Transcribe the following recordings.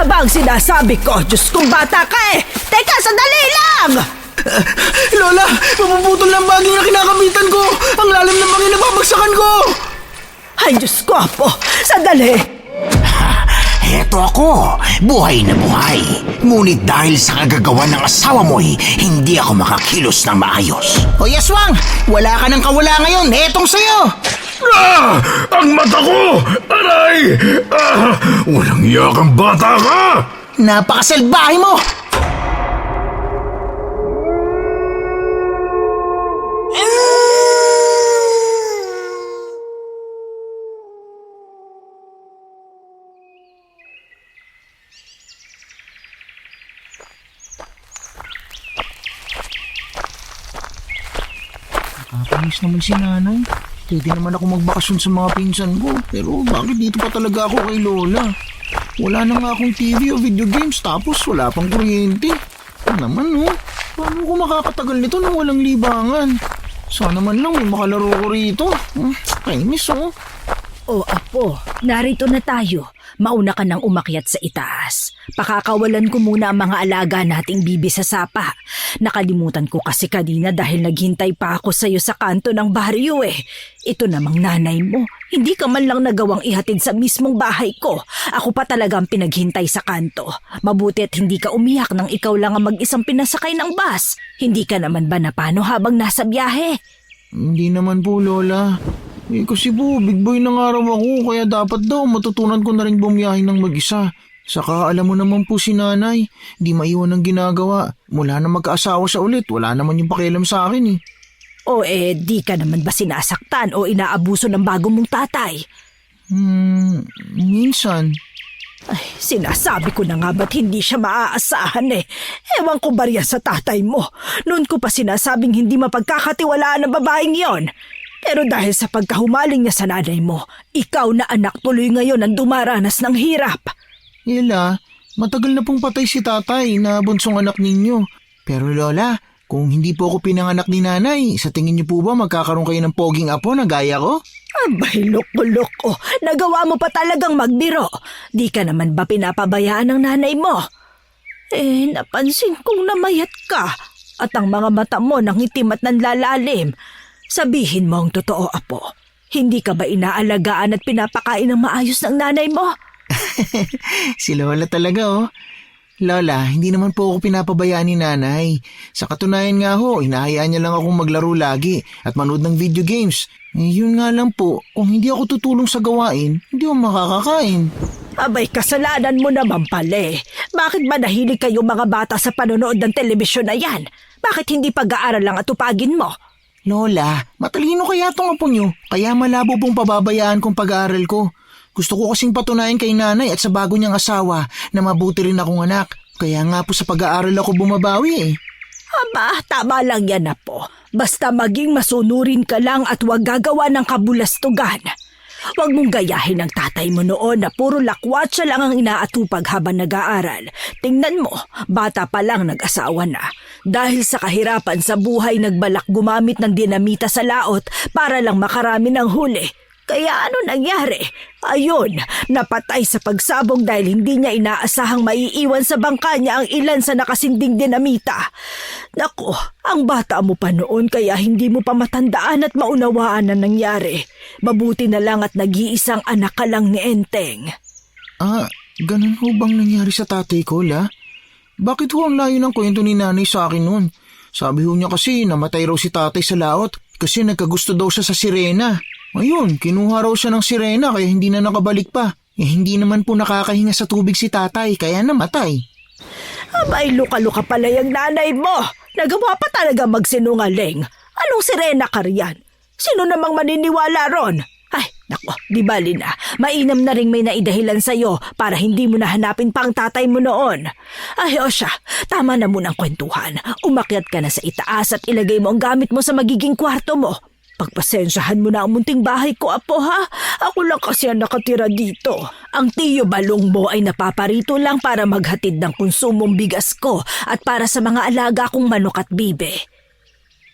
Tama ba ang sinasabi ko? Diyos kong bata ka eh! Teka, sandali lang! Lola, mapuputol ng bagay na kinakabitan ko! Ang lalim ng mga nababagsakan ko! Ay, Diyos ko, Apo! Sandali! Heto ako, buhay na buhay. Ngunit dahil sa kagagawa ng asawa mo'y hindi ako makakilos ng maayos. O Yaswang, wala ka ng kawala ngayon. Etong sa'yo! Ang mata ko! Aray! Walang iya kang bata ka! Napakasalbahe mo! Nakakainis naman si nanay. Pwede naman ako magbakasyon sa mga pinsan ko. Pero bakit dito pa talaga ako kay Lola? Wala na nga akong TV o video games tapos wala pang kuryente. Ano naman oh? Paano ko makakatagal nito nang walang libangan? Sana man lang may makalaro ko rito. Kainis oh. O Apo, narito na tayo. Mauna ka nang umakyat sa itaas. Pakakawalan ko muna ang mga alaga nating bibi sa sapa. Nakalimutan ko kasi kanina dahil naghintay pa ako sa'yo sa kanto ng baryo eh. Ito namang nanay mo. Hindi ka man lang nagawang ihatid sa mismong bahay ko. Ako pa talagang pinaghintay sa kanto. Mabuti at hindi ka umiyak nang ikaw lang ang mag-isang pinasakay ng bus. Hindi ka naman ba napano habang nasa biyahe? Hindi naman po, Lola. Kasi po, big boy na nga raw ako, kaya dapat daw matutunan ko na rin bumiyahin ng mag-isa. Saka alam mo naman po si nanay, di maiwan ang ginagawa. Mula na magkaasawa siya ulit, wala naman yung pakialam sa akin eh. O di ka naman ba sinasaktan o inaabuso ng bago mong tatay? Minsan. Ay, sinasabi ko na nga ba't hindi siya maaasahan eh. Ewan ko ba riyan sa tatay mo. Noon ko pa sinasabing hindi mapagkakatiwalaan ng babaeng yon. Pero dahil sa pagkahumaling niya sa nanay mo, ikaw na anak tuloy ngayon ang dumaranas ng hirap. Yela, matagal na pong patay si tatay na bunsong anak ninyo. Pero Lola, kung hindi po ako pinanganak ni nanay, sa tingin niyo po ba magkakaroon kayo ng poging apo na gaya ko? Abay, loko-loko. Nagawa mo pa talagang magbiro. Di ka naman ba pinapabayaan ng nanay mo? Napansin kong namayat ka at ang mga mata mo nangitim at nanlalalim. Sabihin mo ang totoo, Apo. Hindi ka ba inaalagaan at pinapakain ng maayos ng nanay mo? Si Lola talaga oh. Lola, hindi naman po ako pinapabayaan ni nanay. Sa katunayan nga ho, hinahayaan niya lang akong maglaro lagi at manood ng video games. Yun nga lang po, kung hindi ako tutulong sa gawain, hindi ako makakakain. Abay, kasalanan mo naman pala eh. Bakit ba nahilig kayong mga bata sa panonood ng telebisyon na yan? Bakit hindi pag-aaral lang at tupagin mo? Lola, matalino kaya tong apo niyo, kaya malabo pong pababayaan kong pag-aaral ko. Gusto ko kasing patunayan kay nanay at sa bago niyang asawa na mabuti rin akong anak. Kaya nga po sa pag-aaral ako bumabawi eh. Aba, tama lang yan, Apo. Basta maging masunurin ka lang at huwag gagawa ng kabulastugan. Huwag mong gayahin ng tatay mo noon na puro lakwatsa lang ang inaatupag habang nag-aaral. Tingnan mo, bata pa lang nag-asawa na. Dahil sa kahirapan sa buhay, nagbalak gumamit ng dinamita sa laot para lang makarami ng huli. Kaya ano nangyari? Ayun, napatay sa pagsabog dahil hindi niya inaasahang maiiwan sa bangka niya ang ilan sa nakasinding dinamita. Naku, ang bata mo pa noon kaya hindi mo pa matandaan at maunawaan ang nangyari. Mabuti na lang at nag-iisang anak ka lang ni Enteng. Ganun ho bang nangyari sa tatay ko, La? Bakit ho ang layo ng kwento ni nanay sa akin noon? Sabi ho niya kasi namatay raw si tatay sa laot kasi nagkagusto daw siya sa sirena. Ayun, kinuha raw siya ng sirena kaya hindi na nakabalik pa. Hindi naman po nakakahinga sa tubig si tatay kaya namatay. Abay, luka-luka pala yung nanay mo. Nagawa pa talaga magsinungaling. Anong sirena ka riyan? Sino namang maniniwala ron? Ay, nako, di bali na. Mainam na rin may naidahilan sa'yo para hindi mo nahanapin pa ang tatay mo noon. Ay, o siya, tama na munang kwentuhan. Umakyat ka na sa itaas at ilagay mo ang gamit mo sa magiging kwarto mo. Pagpasensyahan mo na ang munting bahay ko, Apo, ha? Ako lang kasi ang nakatira dito. Ang tiyo balong mo ay napaparito lang para maghatid ng konsumong bigas ko at para sa mga alaga kong manok at bibe.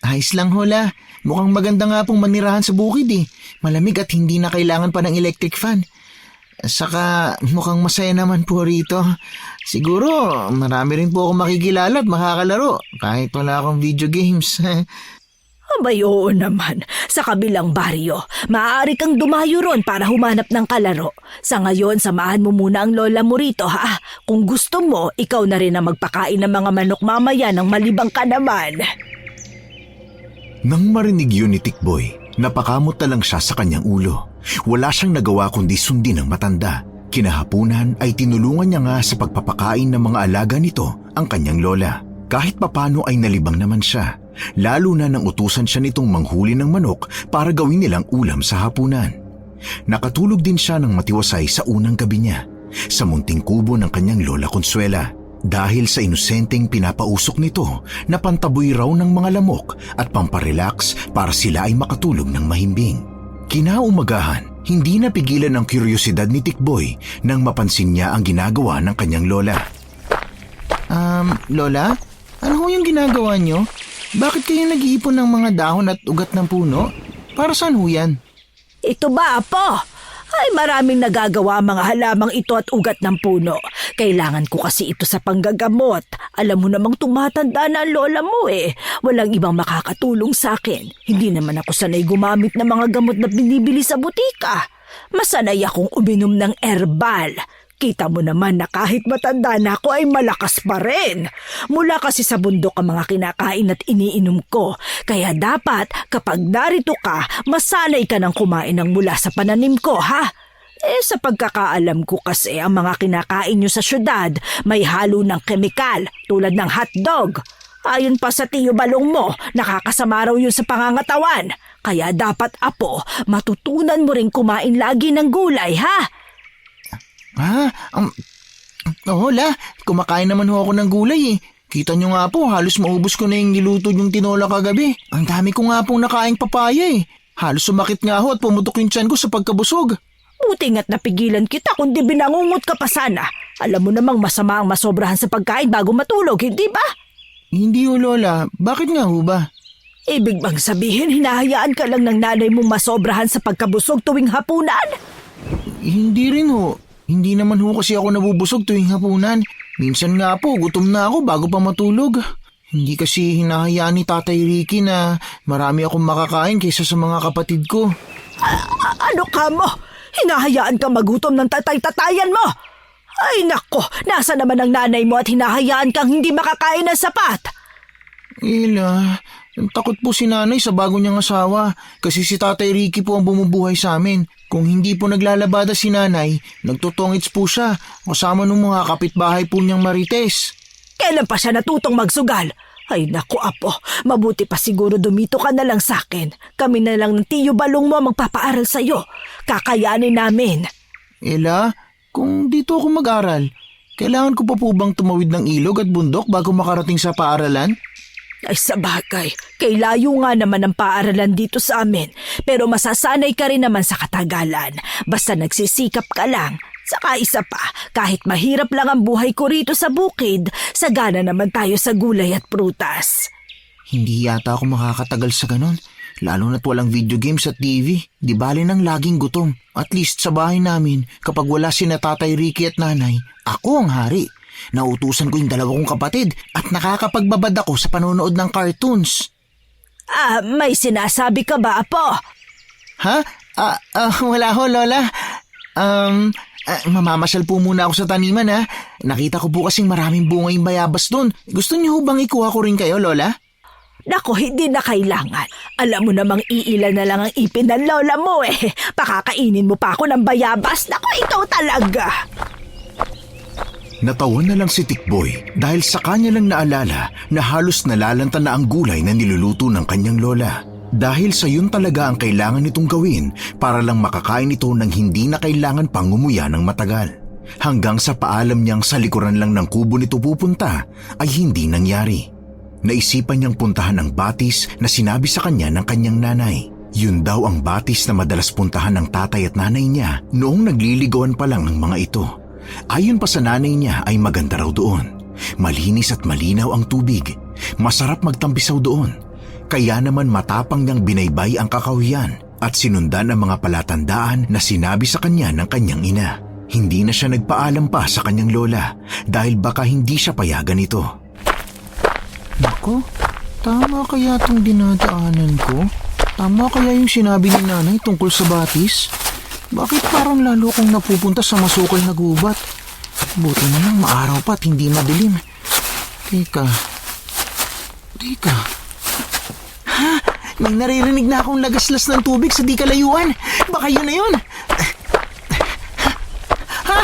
Ayos lang, Hola. Mukhang maganda nga pong manirahan sa bukid eh. Malamig at hindi na kailangan pa ng electric fan. Saka mukhang masaya naman po rito. Siguro marami rin po ako makikilala at makakalaro kahit wala akong video games. Abay, oo naman. Sa kabilang baryo, maaari kang dumayo ron para humanap ng kalaro. Sa ngayon, samahan mo muna ang lola mo rito, ha? Kung gusto mo, ikaw na rin ang magpakain ng mga manok mamaya ng malibang ka naman. Nang marinig yun ni Tikboy, napakamot na lang siya sa kanyang ulo. Wala siyang nagawa kundi sundin ang matanda. Kinahapunan ay tinulungan niya nga sa pagpapakain ng mga alaga nito ang kanyang lola. Kahit papano ay nalibang naman siya. Lalo na nang utusan siya nitong manghuli ng manok para gawin nilang ulam sa hapunan. Nakatulog din siya ng matiwasay sa unang gabi niya, sa munting kubo ng kanyang lola Consuela. Dahil sa inosenteng pinapausok nito na pantaboy raw ng mga lamok at pamparelax para sila ay makatulog ng mahimbing. Kinaumagahan, hindi napigilan ang kuryosidad ni Tikboy nang mapansin niya ang ginagawa ng kanyang lola. Lola? Ano ho yung ginagawa niyo? Bakit kayo nag-iipon ng mga dahon at ugat ng puno? Para saan ho yan? Ito ba, Apo? Ay, maraming nagagawa ang mga halamang ito at ugat ng puno. Kailangan ko kasi ito sa panggagamot. Alam mo namang tumatanda na ang lola mo eh. Walang ibang makakatulong sa akin. Hindi naman ako sanay gumamit ng mga gamot na binibili sa butika. Masanay akong uminom ng herbal. Kita mo naman na kahit matanda na ako ay malakas pa rin. Mula kasi sa bundok ang mga kinakain at iniinom ko. Kaya dapat kapag narito ka, masanay ka ng kumain ng mula sa pananim ko, ha? Sa pagkakaalam ko kasi ang mga kinakain nyo sa syudad may halo ng kemikal tulad ng hotdog. Ayon pa sa tiyo balong mo, nakakasama raw yun sa pangangatawan. Kaya dapat, Apo, matutunan mo rin kumain lagi ng gulay, ha? Lola, kumakain naman ho ako ng gulay eh. Kita nyo nga po, halos maubos ko na yung niluto yung tinola kagabi. Ang dami ko nga pong nakaing papaya eh. Halos sumakit nga ho at pumutok yung tiyan ko sa pagkabusog. Buti nga't napigilan kita kundi binangungot ka pa sana. Alam mo namang masama ang masobrahan sa pagkain bago matulog, hindi ba? Hindi ho, Lola. Bakit nga ho ba? Ibig bang sabihin hinahayaan ka lang ng nanay mo masobrahan sa pagkabusog tuwing hapunan? Hindi rin ho. Hindi naman ho kasi ako nabubusog tuwing hapunan. Minsan nga po, gutom na ako bago pa matulog. Hindi kasi hinahayaan ni Tatay Ricky na marami akong makakain kaysa sa mga kapatid ko. Ano ka mo? Hinahayaan ka magutom ng tatay-tatayan mo? Ay nako, nasa naman ang nanay mo at hinahayaan kang hindi makakain ng sapat? Ila, takot po si nanay sa bago niyang asawa kasi si Tatay Ricky po ang bumubuhay sa amin. Kung hindi po naglalabada si nanay, nagtutongits po siya kasama ng mga kapitbahay po niyang Marites. Kailan pa siya natutong magsugal? Ay naku, Apo, mabuti pa siguro dumito ka na lang sa akin. Kami na lang ng tiyo balong mo magpapaaral sa'yo. Kakayanin namin. Ela, kung dito ako mag-aral, kailangan ko pa po bang tumawid ng ilog at bundok bago makarating sa paaralan? Ay sabagay, kay layo nga naman ang paaralan dito sa amin. Pero masasanay ka rin naman sa katagalan. Basta nagsisikap ka lang. Saka isa pa, kahit mahirap lang ang buhay ko rito sa bukid, sagana naman tayo sa gulay at prutas. Hindi yata ako makakatagal sa ganon. Lalo na't walang video games at TV. Di bali nang laging gutom. At least sa bahay namin, kapag wala sina Tatay Ricky at nanay, ako ang hari. Nautusan ko yung dalawa kong kapatid at nakakapagbabad ako sa panonood ng cartoons. May sinasabi ka ba, Apo? Ha? Wala ho, Lola. Mamamasyal po muna ako sa taniman ha. Nakita ko po kasing maraming bunga yung bayabas doon. Gusto niyo bang ikuha ko rin kayo, Lola? Nako, hindi na kailangan. Alam mo namang iilan na lang ang ipin ng lola mo eh. Pakakainin mo pa ako ng bayabas. Nako, ikaw talaga. Natawan na lang si Tikboy dahil sa kanya lang naalala na halos nalalanta na ang gulay na niluluto ng kanyang lola. Dahil sa yun talaga ang kailangan nitong gawin para lang makakain ito nang hindi na kailangan pang ngumuya ng matagal. Hanggang sa paalam niyang sa likuran lang ng kubo nito pupunta ay hindi nangyari. Naisipan niyang puntahan ang batis na sinabi sa kanya ng kanyang nanay. Yun daw ang batis na madalas puntahan ng tatay at nanay niya noong nagliligawan pa lang ng mga ito. Ayon pa sa nanay niya ay maganda raw doon. Malinis at malinaw ang tubig. Masarap magtampisaw doon. Kaya naman matapang niyang binaybay ang kakahuyan at sinundan ang mga palatandaan na sinabi sa kanya ng kanyang ina. Hindi na siya nagpaalam pa sa kanyang lola dahil baka hindi siya payagan ito. Nako, tama kaya itong dinadaanan ko? Tama kaya yung sinabi ni nanay tungkol sa batis? Bakit parang lalo kong napupunta sa masukal na gubat? Buti na lang maaraw pa at hindi madilim. Teka. Ha? May naririnig na akong lagaslas ng tubig sa di kalayuan. Baka yun na yun. Ha?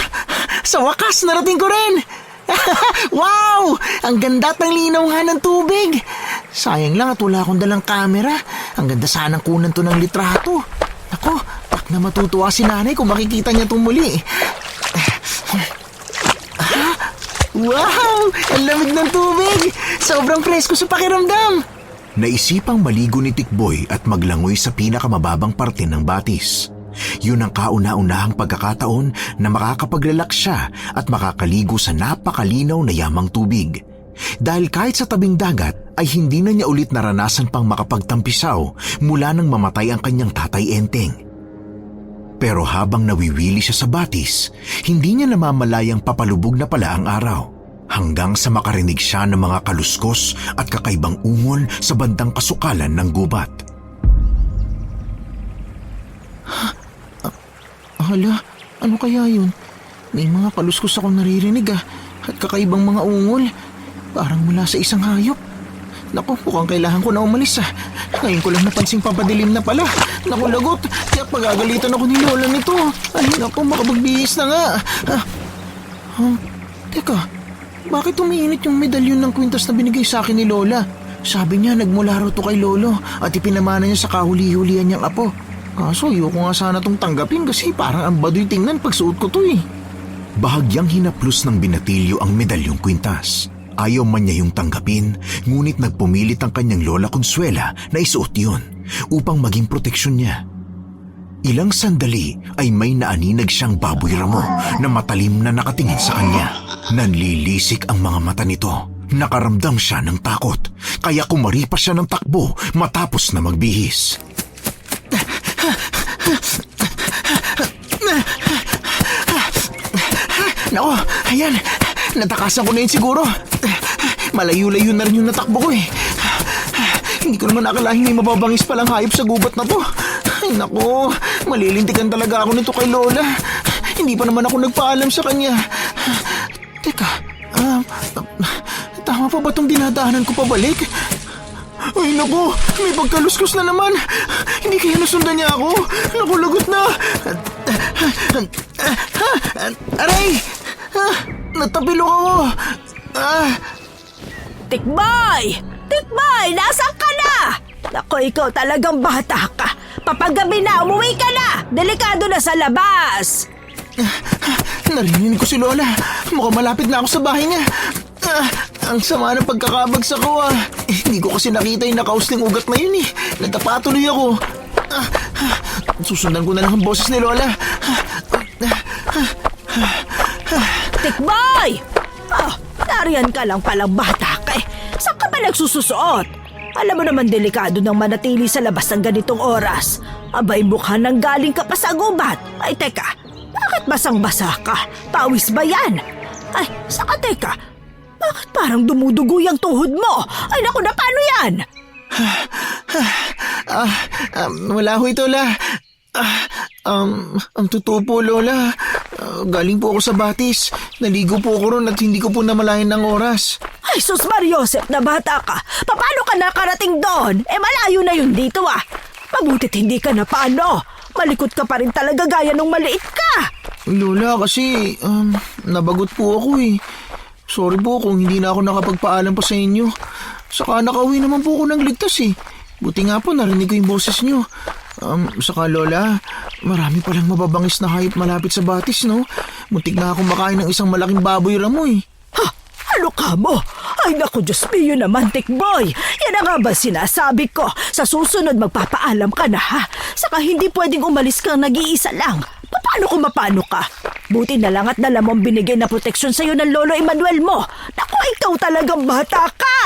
Sa wakas, narating ko rin. Wow! Ang ganda at ang linaw nga ng tubig. Sayang lang at wala akong dalang camera. Ang ganda sanang kunan to ng litrato. Ako, tak na matutuwa si nanay kung makikita niya itong muli. Wow! Ang lamig ng tubig! Sobrang presko sa pakiramdam! Naisipang maligo ni Tikboy at maglangoy sa pinakamababang parte ng batis. Yun ang kauna-unahang pagkakataon na makakapaglalak siya at makakaligo sa napakalinaw na yamang tubig. Dahil kahit sa tabing dagat ay hindi na niya ulit naranasan pang makapagtampisaw mula nang mamatay ang kanyang tatay Enteng. Pero habang nawiwili siya sa batis, hindi niya namamalayang papalubog na pala ang araw. Hanggang sa makarinig siya ng mga kaluskos at kakaibang ungol sa bandang kasukalan ng gubat. Hala, ano kaya yun? May mga kaluskos akong naririnig at kakaibang mga ungol. Parang mula sa isang hayop. Naku, mukhang kailangan ko na umalis Ngayon ko lang napansing papadilim na pala. Naku, lagot. Kaya pagagalitan ako ni Lola nito. Ay, naku, makapagbihis na nga. Teka, bakit umiinit yung medalyon ng kwintas na binigay sa akin ni Lola? Sabi niya, nagmula raw to kay Lolo at ipinamana niya sa kahuli-hulihan niyang apo. Kaso, ayoko nga sana tong tanggapin kasi parang ang baduy tingnan pag suot ko to Bahagyang hinaplos ng binatilyo ang medalyong kwintas. Ayaw man niya yung tanggapin, ngunit nagpumilit ang kanyang lola Consuela na isuot yun upang maging proteksyon niya. Ilang sandali ay may naaninag siyang baboy ramo na matalim na nakatingin sa kanya. Nanlilisik ang mga mata nito. Nakaramdam siya ng takot, kaya kumaripas siya ng takbo matapos na magbihis. Nako, ayan. Natakasan ko na yun siguro. Malayo-layo na rin yung natakbo ko Hindi ko naman akalahin may mababangis palang hayop sa gubat na to. Ay nako, malilintikan talaga ako nito kay Lola. Hindi pa naman ako nagpaalam sa kanya. Teka, tama pa ba itong dinadaanan ko pabalik? Ay naku, may pagkaluskos na naman. Hindi kaya nasundan niya ako. Naku, lagot na. Aray! Natapilok ako. Tikboy! Tikboy! Nasaan ka na? Naku, ikaw talagang bata ka. Papagabi na, umuwi ka na. Delikado na sa labas. Narinig ko si Lola. Mukhang malapit na ako sa bahay niya. Ang sama ng pagkakabagsak ko Hindi ko kasi nakita yung nakausling ugat na yun Nadapa tuloy ako. Susundan ko na lang ang boses ni Lola. Tikboy! Nariyan ka lang palang bata ka Saan ka ba nagsususuot? Alam mo naman delikado nang manatili sa labas ng ganitong oras. Abay mukha nang galing ka pa sa gubat. Ay teka, bakit basang-basa ka? Pawis ba yan? Ay, saka teka, bakit parang dumudugo yung tuhod mo? Ay naku, na paano yan? Wala ho ito, La. Ang totoo po, Lola. Galing po ako sa batis. Naligo po ako ron at hindi ko po namalayan ng oras. Ay, sus Mariosep na bata ka. Paano ka nakarating doon? Malayo na yun dito Mabutit hindi ka na paano. Malikot ka pa rin talaga gaya nung maliit ka. Lola, kasi nabagot po ako Sorry po kung hindi na ako nakapagpaalam pa sa inyo. Saka nakauwi naman po ako ng ligtas Buti nga po narinig ko yung boses nyo. Saka Lola, marami palang mababangis na hayop malapit sa batis, no? Muntik na akong makain ng isang malaking baboy ramo Ha? Ano ka mo? Ay naku, Diyos mio naman, Tikboy. Yan ang nga ba sinasabi ko? Sa susunod magpapaalam ka na Saka hindi pwedeng umalis kang nag-iisa lang. Paano kung mapano ka? Buti na lang at dala mo ang binigay na proteksyon sa'yo ng Lolo Emmanuel mo. Naku, ikaw talagang bata ka!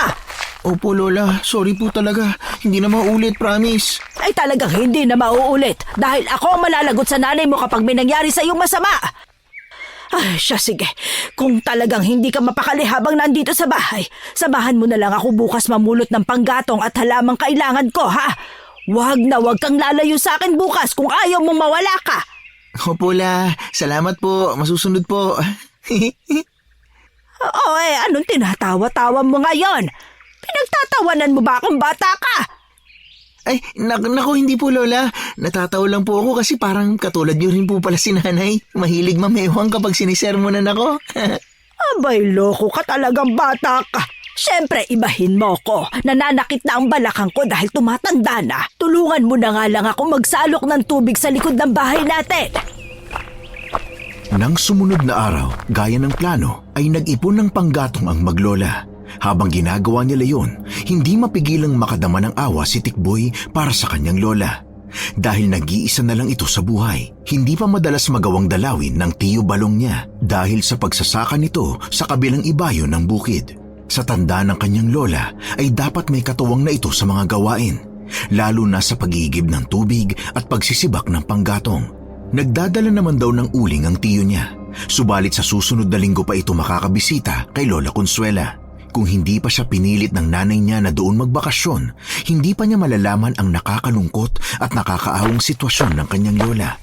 Opo, Lola. Sorry po talaga. Hindi na mauulit, promise. Ay talagang hindi na mauulit dahil ako ang malalagot sa nanay mo kapag may nangyari sa iyong masama. Ay, siya sige. Kung talagang hindi ka mapakali habang nandito sa bahay, samahan mo na lang ako bukas mamulot ng panggatong at halamang kailangan ko, ha? Wag na wag kang lalayo sa akin bukas kung ayaw mong mawala ka. Opo, La. Salamat po. Masusunod po. Oo, anong tinatawa-tawa mo ngayon? Pinagtatawanan mo ba akong bata ka? Ay, naku, hindi po, Lola. Natatawa lang po ako kasi parang katulad niyo rin po pala si Nanay. Mahilig mamewang kapag sinisermonan ako. Abay, loko ka talagang bata ka. Siyempre, ibahin mo ko. Nananakit na ang balakang ko dahil tumatanda na. Tulungan mo na nga lang ako magsalok ng tubig sa likod ng bahay natin. Nang sumunod na araw, gaya ng plano, ay nag-ipon ng panggatong ang maglola. Habang ginagawa nila yon, hindi mapigilang makadama ng awa si Tikboy para sa kanyang lola. Dahil nag-iisa na lang ito sa buhay, hindi pa madalas magawang dalawin ng tiyo balong niya dahil sa pagsasaka nito sa kabilang ibayo ng bukid. Sa tanda ng kanyang lola ay dapat may katuwang na ito sa mga gawain, lalo na sa pag-iigib ng tubig at pagsisibak ng panggatong. Nagdadala naman daw ng uling ang tiyo niya, subalit sa susunod na linggo pa ito makakabisita kay Lola Consuela. Kung hindi pa siya pinilit ng nanay niya na doon magbakasyon, hindi pa niya malalaman ang nakakalungkot at nakakaawang sitwasyon ng kanyang lola.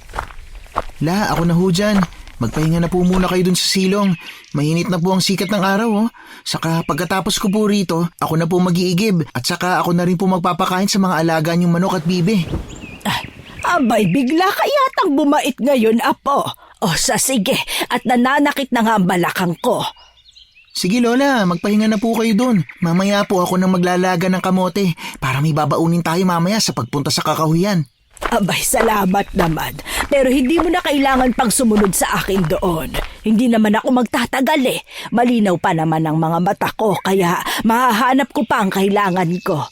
La, ako na ho dyan. Magpahinga na po muna kayo dun sa silong. Mainit na po ang sikat ng araw, oh. Saka pagkatapos ko po rito, ako na po mag-iigib at saka ako na rin po magpapakain sa mga alaga niyong manok at bibe. Abay, bigla ka yatang bumait ngayon, Apo. O sige, at nananakit na nga ang balakang ko. Sige, Lola, magpahinga na po kayo dun. Mamaya po ako nang maglalaga ng kamote para may babaunin tayo mamaya sa pagpunta sa kakahuyan. Abay, salamat naman. Pero hindi mo na kailangan pang sumunod sa akin doon. Hindi naman ako magtatagal. Malinaw pa naman ang mga mata ko, kaya mahahanap ko pa ang kailangan ko.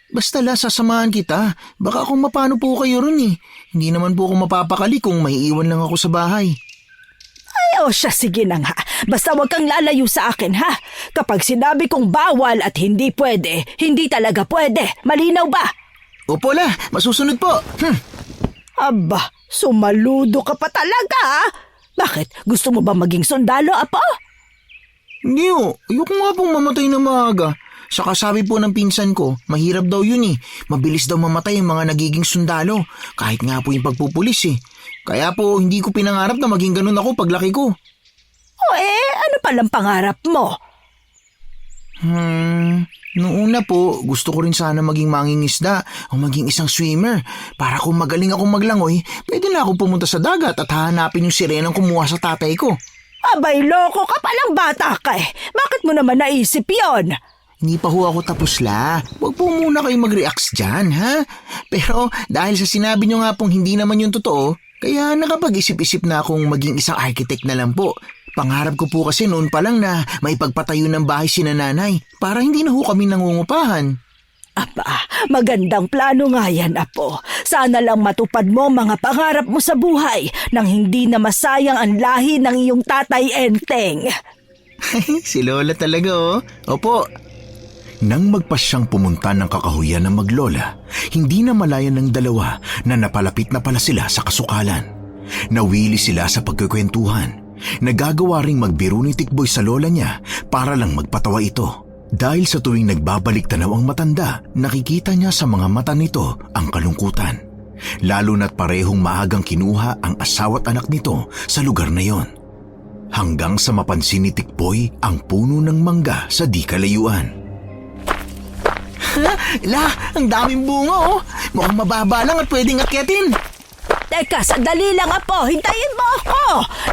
Basta La, sasamahan kita. Baka kung mapano po kayo ron eh. Hindi naman po ako mapapakali kung may iwan lang ako sa bahay. Ay, siya, sige na nga. Basta wag kang lalayo sa akin, ha? Kapag sinabi kong bawal at hindi pwede, hindi talaga pwede. Malinaw ba? Opo, La. Masusunod po. Aba, sumaludo ka pa talaga, ha? Bakit? Gusto mo ba maging sundalo, Apo? Hindi o. Ayoko nga pong mamatay na maaga. Saka sabi po ng pinsan ko, mahirap daw yun eh. Mabilis daw mamatay yung mga nagiging sundalo. Kahit nga po yung pagpupulis eh. Kaya po hindi ko pinangarap na maging ganun ako paglaki ko. Ano palang pangarap mo? Noong una po, gusto ko rin sana maging mangingisda o maging isang swimmer. Para kung magaling akong maglangoy, pwede na akong pumunta sa dagat at hahanapin yung sirenang kumuha sa tatay ko. Abay, loko ka palang bata ka eh. Bakit mo naman naisip yon? Hindi pa ho ako tapos, La. Huwag po muna kayo mag-react dyan, ha? Pero dahil sa sinabi nyo nga pong hindi naman yung totoo, kaya nakapag-isip-isip na akong maging isang architect na lang po. Pangarap ko po kasi noon pa lang na may pagpatayo ng bahay si nanay para hindi na ho kami nangungupahan. Aba, magandang plano nga yan, Apo. Sana lang matupad mo mga pangarap mo sa buhay nang hindi na masayang ang lahi ng iyong tatay Enteng. Si Lola talaga, oh. Opo. Nang magpasyang pumunta ng kakahuyan ng maglola, hindi na malayan ng dalawa na napalapit na pala sila sa kasukalan. Nawili sila sa pagkukwentuhan. Nagagawa ring magbiro ni Tikboy sa lola niya para lang magpatawa ito. Dahil sa tuwing nagbabalik tanaw ang matanda, nakikita niya sa mga mata nito ang kalungkutan. Lalo na't parehong maagang kinuha ang asawa't anak nito sa lugar na yon. Hanggang sa mapansin ni Tikboy ang puno ng mangga sa di kalayuan. La, ang daming bunga, oh. Mukhang mababa lang at pwedeng akyatin. Teka, sandali lang, Apo. Hintayin mo ako.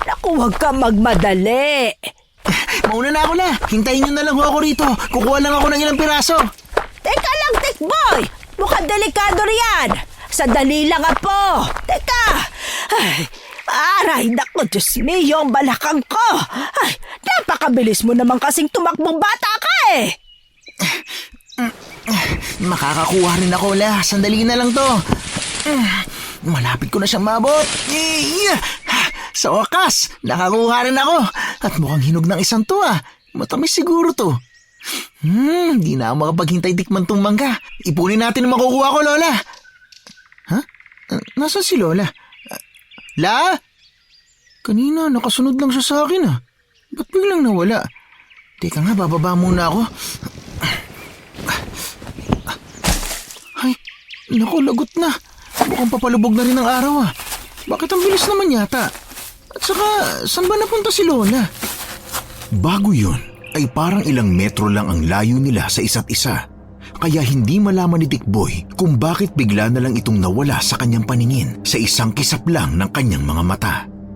Naku, huwag ka magmadali. Mauna na ako, La. Hintayin nyo na lang ho ako rito. Kukuha lang ako ng ilang piraso. Teka lang, Tikboy. Mukhang delikado riyan. Sandali lang, Apo. Teka. Ay, aray, naku, Diyos mio, ang balakang ko. Ay, napakabilis mo naman kasing tumakbong bata ka eh. Makakakuha rin ako, La. Sandali na lang to. Malapit ko na siyang mabot. Sa wakas, nakakuha rin ako. At mukhang hinog ng isang to, ah. Matamis siguro to. Di na ako makapaghintay tikman tong mangga. Ipunin natin ang makukuha ko, Lola. Ha? Nasaan si Lola? La? Kanina, nakasunod lang siya sa akin ah. Ba't biglang nawala? Teka nga, bababa muna ako. Ay, naku, lagot na. Mukhang papalubog na rin ang araw ah. Bakit ang bilis naman yata? At saka, saan ba napunta si Lola? Bago yun, ay parang ilang metro lang ang layo nila sa isa't isa. Kaya hindi malaman ni Tikboy kung bakit bigla na lang itong nawala sa kanyang paningin sa isang kisap lang ng kanyang mga mata.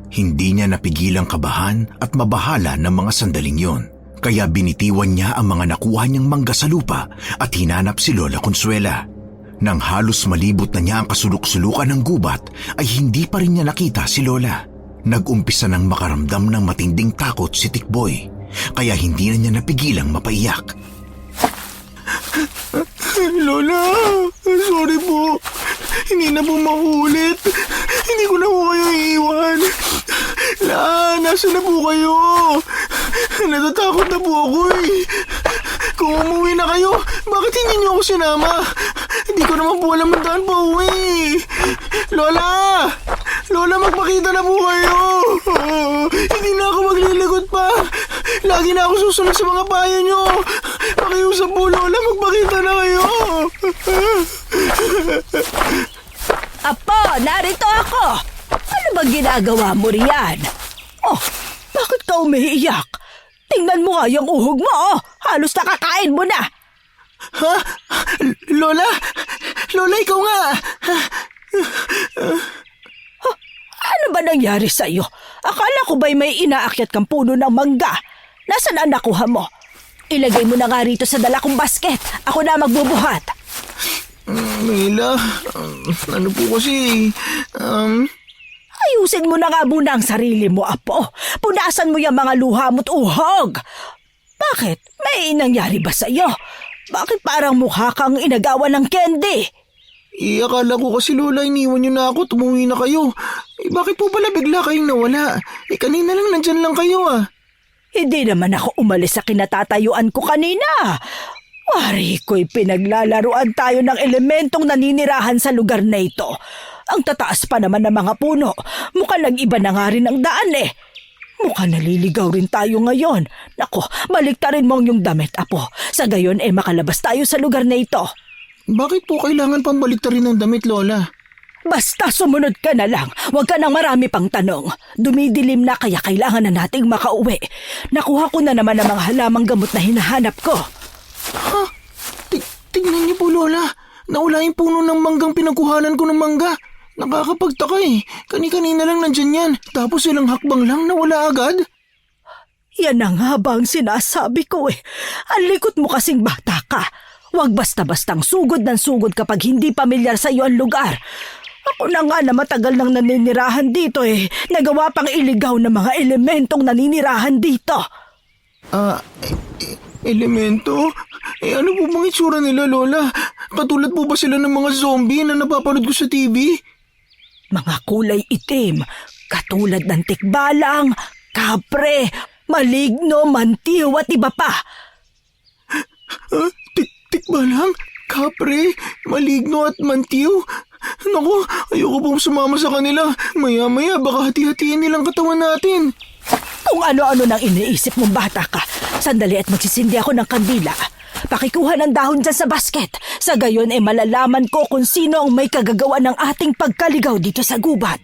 Hindi niya napigilang kabahan at mabahala ng mga sandaling yon. Kaya binitiwan niya ang mga nakuha niyang mangga sa lupa at hinanap si Lola Consuela. Nang halos malibot na niya ang kasuluk-sulukan ng gubat ay hindi pa rin niya nakita si Lola. Nag-umpisa nang makaramdam ng matinding takot si Tikboy, kaya hindi na niya napigilang mapaiyak. Lola, sorry po. Hindi na po maulit. Hindi ko na po kayo iiwan. Nasaan na po kayo? Natatakot na po ako eh. Kung umuwi na kayo, bakit hindi niyo ako sinama? Hindi ko naman po alam ang daan pa uwi. Lola! Lola, magpakita na po kayo. Hindi na ako magliligot pa. Lagi na ako susunod sa mga payo niyo. Pakiusap po, Lola, magpakita na kayo. Apo, narito ako. Ano bang ginagawa mo riyan? Oh, bakit ka umiiyak? Tingnan mo nga yung uhog mo, oh. Halos nakakain mo na. Ha? Lola? Lola, ikaw nga. Ano ba nangyari sa'yo? Akala ko ba'y may inaakyat kang puno ng mangga? Nasaan ang nakuha mo? Ilagay mo na nga rito sa dala kong basket. Ako na magbubuhat. Mila, ano po kasi, Ayusin mo na nga muna ang sarili mo, Apo. Punasan mo yung mga luha mo't uhog. Bakit? May nangyari ba sa'yo? Bakit parang mukha kang inagawa ng candy? akala ko kasi Lola, iniwan niyo na ako, tumuwi na kayo. Bakit po pala bigla kayong nawala? Kanina lang nandyan lang kayo ah. Hindi naman ako umalis sa kinatatayuan ko kanina. Wari ko'y pinaglalaruan tayo ng elementong naninirahan sa lugar na ito. Ang tataas pa naman ng mga puno. Mukhang nag-iba na nga rin ang daan eh. Mukhang naliligaw rin tayo ngayon. Nako, baliktarin mo ang iyong damit, Apo. Sa gayon makalabas tayo sa lugar na ito. Bakit po kailangan pang baliktarin ng damit, Lola? Basta sumunod ka na lang. Huwag ka nang marami pang tanong. Dumidilim na kaya kailangan na nating makauwi. Nakuha ko na naman ang mga halamang gamot na hinahanap ko. Ha? Tignan niyo po, Lola. Nawala yung puno ng manggang pinagkuhanan ko ng mangga. Nakakapagtaka eh. Kani-kanina lang nandyan yan. Tapos ilang hakbang lang nawala agad. Yan na nga ba ang sinasabi ko eh. Ang likot mo kasing bata ka. Huwag basta-bastang sugod ng sugod kapag hindi pamilyar sa iyo ang lugar. Ako na nga na matagal nang naninirahan dito eh. Nagawa pang iligaw na mga elementong naninirahan dito. Elemento? Ano po bang itsura nila, Lola? Katulad po ba sila ng mga zombie na napapanood ko sa TV? Mga kulay itim, katulad ng tikbalang, kapre, maligno, mantiw at iba pa. Tikbalang, kapre, maligno at mantiw? Naku, ayoko pong sumama sa kanila. Maya-maya baka hati-hatiin nilang katawan natin. Kung ano-ano nang iniisip mong bata ka, sandali at magsisindi ako ng kandila. Pakikuha ng dahon dyan sa basket. Sa gayon malalaman ko kung sino ang may kagagawa ng ating pagkaligaw dito sa gubat.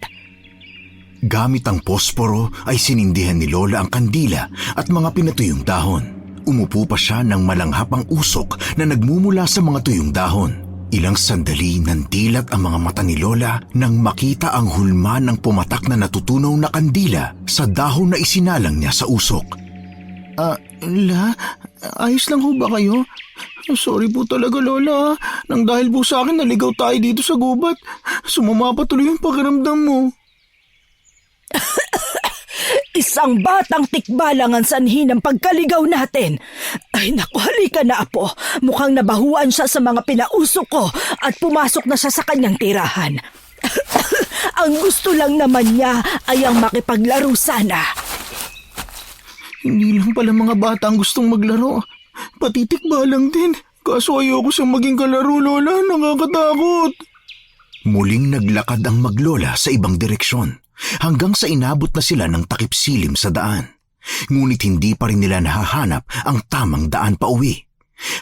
Gamit ang posporo ay sinindihan ni Lola ang kandila at mga pinatuyong dahon. Umupo pa siya ng malanghap ang usok na nagmumula sa mga tuyong dahon. Ilang sandali nandilat ang mga mata ni Lola nang makita ang hulma ng pumatak na natutunaw na kandila sa dahon na isinalang niya sa usok. Ayos lang ho ba kayo? Sorry po talaga, Lola. Nang dahil po sa akin, naligaw tayo dito sa gubat. Sumama pa tuloy yung pakiramdam mo. Isang batang tikbalang ang sanhi ng pagkaligaw natin. Ay naku, halika na, Apo. Mukhang nabahuan siya sa mga pinausok ko at pumasok na siya sa kanyang tirahan. Ang gusto lang naman niya ay ang makipaglaro sana. Hindi lang pala mga bata ang gustong maglaro. Pati tikbalang din. Kaso ayoko siyang maging kalaro, Lola. Nakakatakot. Muling naglakad ang maglola sa ibang direksyon. hanggang sa inabot na sila ng takip silim sa daan. Ngunit hindi pa rin nila nahahanap ang tamang daan pa uwi.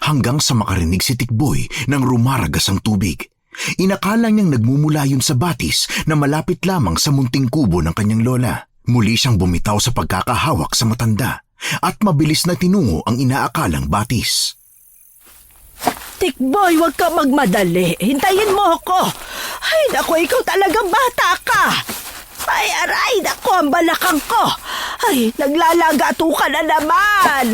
Hanggang sa makarinig si Tikboy nang rumaragas ang tubig. Inakala niyang nagmumula yun sa batis na malapit lamang sa munting kubo ng kanyang lola. Muli siyang bumitaw sa pagkakahawak sa matanda at mabilis na tinungo ang inaakalang batis. Tikboy, huwag ka magmadali. Hintayin mo ako. Ay, naku, ikaw talagang bata ka. Ay, aray, naku, ang balakang ko. Ay, naglalagato ka na naman.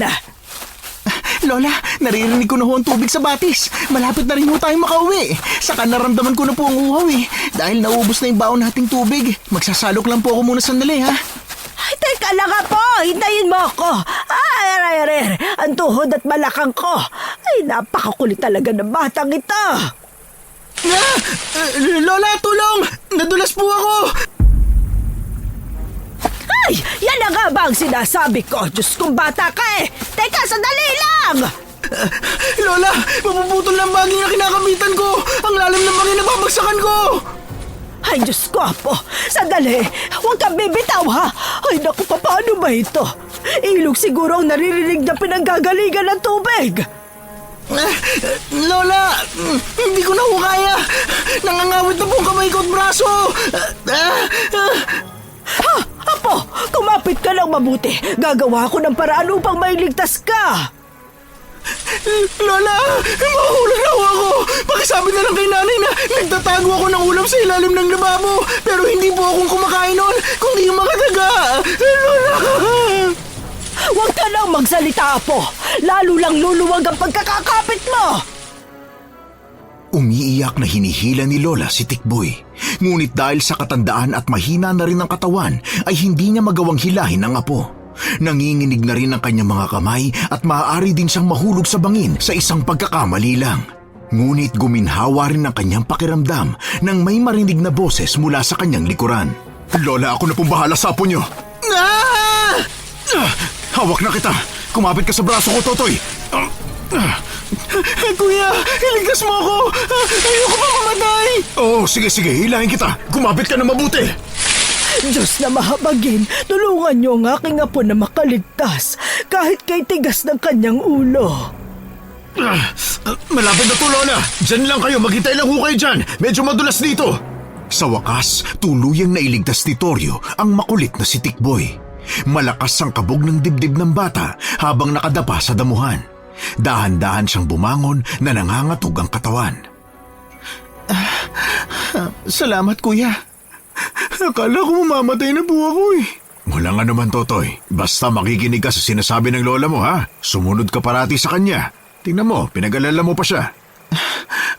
Lola, naririnig ko na ho ang tubig sa batis. Malapit na rin ho tayong makauwi. Saka naramdaman ko na po ang uhaw eh. Dahil naubos na yung baon nating tubig. Magsasalok lang po ako muna sandali ha. Ay, teka lang nga po. Hintayin mo ako. Ay, aray. Ang tuhod at balakang ko. Ay, napakakulit talaga ng batang ito. Lola, tulong! Nadulas po ako! Ay, yan na nga ba ang sinasabi ko? Diyos kong bata ka eh. Teka, sandali lang. Lola, mapuputol na ang bagay na kinakamitan ko. Ang lalim ng bagay na babagsakan ko. Ay, Diyos ko, Apo. Sandali. Huwag kang bibitaw, ha? Ay, naku, paano ba ito? Ilog siguro ang naririnig na pinanggagalingan ng tubig. Lola, hindi ko na ho kaya. Nangangawit na po ang kamay ko at braso. Ha? Apo, kumapit ka lang mabuti. Gagawa ko ng paraan upang mailigtas ka. Lola, mahuhulog na ho ako. Pakisabi na lang kay nanay na nagtatago ako ng ulam sa ilalim ng lababo. Pero hindi po akong kumakain noon, kundi yung mga daga. Lola! Huwag ka nang magsalita, Apo. Lalo lang luluwag ang pagkakakapit mo. Umiiyak na hinihila ni Lola si Tikboy. Ngunit dahil sa katandaan at mahina na rin ang katawan ay hindi niya magawang hilahin ang apo. Nanginginig na rin ang kanyang mga kamay at maaari din siyang mahulog sa bangin sa isang pagkakamali lang. Ngunit guminhawa rin ang kanyang pakiramdam nang may marinig na boses mula sa kanyang likuran. Lola, ako na pong bahala sa apo niyo. Hawak na kita. Kumapit ka sa braso ko, Totoy. Kuya, iligtas mo ako. Ayoko pa mamatay. Oh, sige, hilahin kita. Kumapit ka na mabuti. Diyos na mahabagin, tulungan niyo ang aking apo na makaligtas kahit kay tigas ng kanyang ulo. Malapit na to, Lola. Diyan lang kayo. Maghintay lang ho kayo dyan. Medyo madulas dito. Sa wakas, tuluyang nailigtas ni Toryo ang makulit na si Tikboy. Malakas ang kabog ng dibdib ng bata habang nakadapa sa damuhan. Dahan-dahan siyang bumangon na nangangatog ang katawan. Salamat, kuya. Akala ko mamamatay na po ako eh. Wala nga naman, Totoy. Basta makikinig ka sa sinasabi ng lola mo, ha? Sumunod ka parati sa kanya. Tingnan mo, pinag-alala mo pa siya.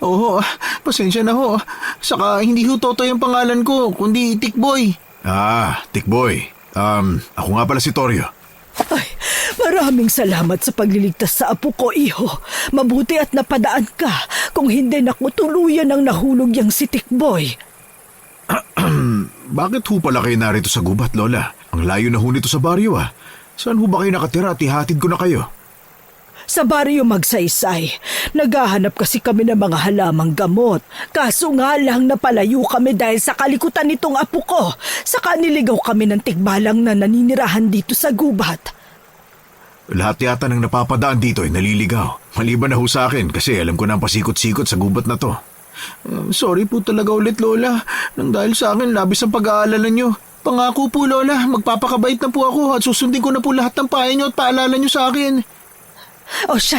Oo, pasensya na ho. Saka hindi ho Totoy ang pangalan ko, kundi Tikboy. Ah, Tikboy. Ako nga pala si Toryo. Ay, maraming salamat sa pagliligtas sa apo ko, iho. Mabuti at napadaan ka. Kung hindi, naku, tuluyan ang nahulog yang si Tikboy. Bakit ho pala kayo narito sa gubat, Lola? Ang layo na ho nito sa baryo, ah. Saan ho ba kayo nakatira at ihatid ko na kayo? Sa baryo Magsaysay, naghahanap kasi kami ng mga halamang gamot. Kaso nga lang napalayo kami dahil sa kalikutan nitong apo ko. Saka niligaw kami ng tigbalang na naninirahan dito sa gubat. Lahat yata ng napapadaan dito ay naliligaw. Maliban na ho sa akin kasi alam ko na ang pasikot-sikot sa gubat na to. Sorry po talaga ulit, Lola. Nang dahil sa akin, labis ang pag-aalala nyo. Pangako po, Lola, magpapakabait na po ako at susundin ko na po lahat ng payo nyo at paalala nyo sa akin. O siya.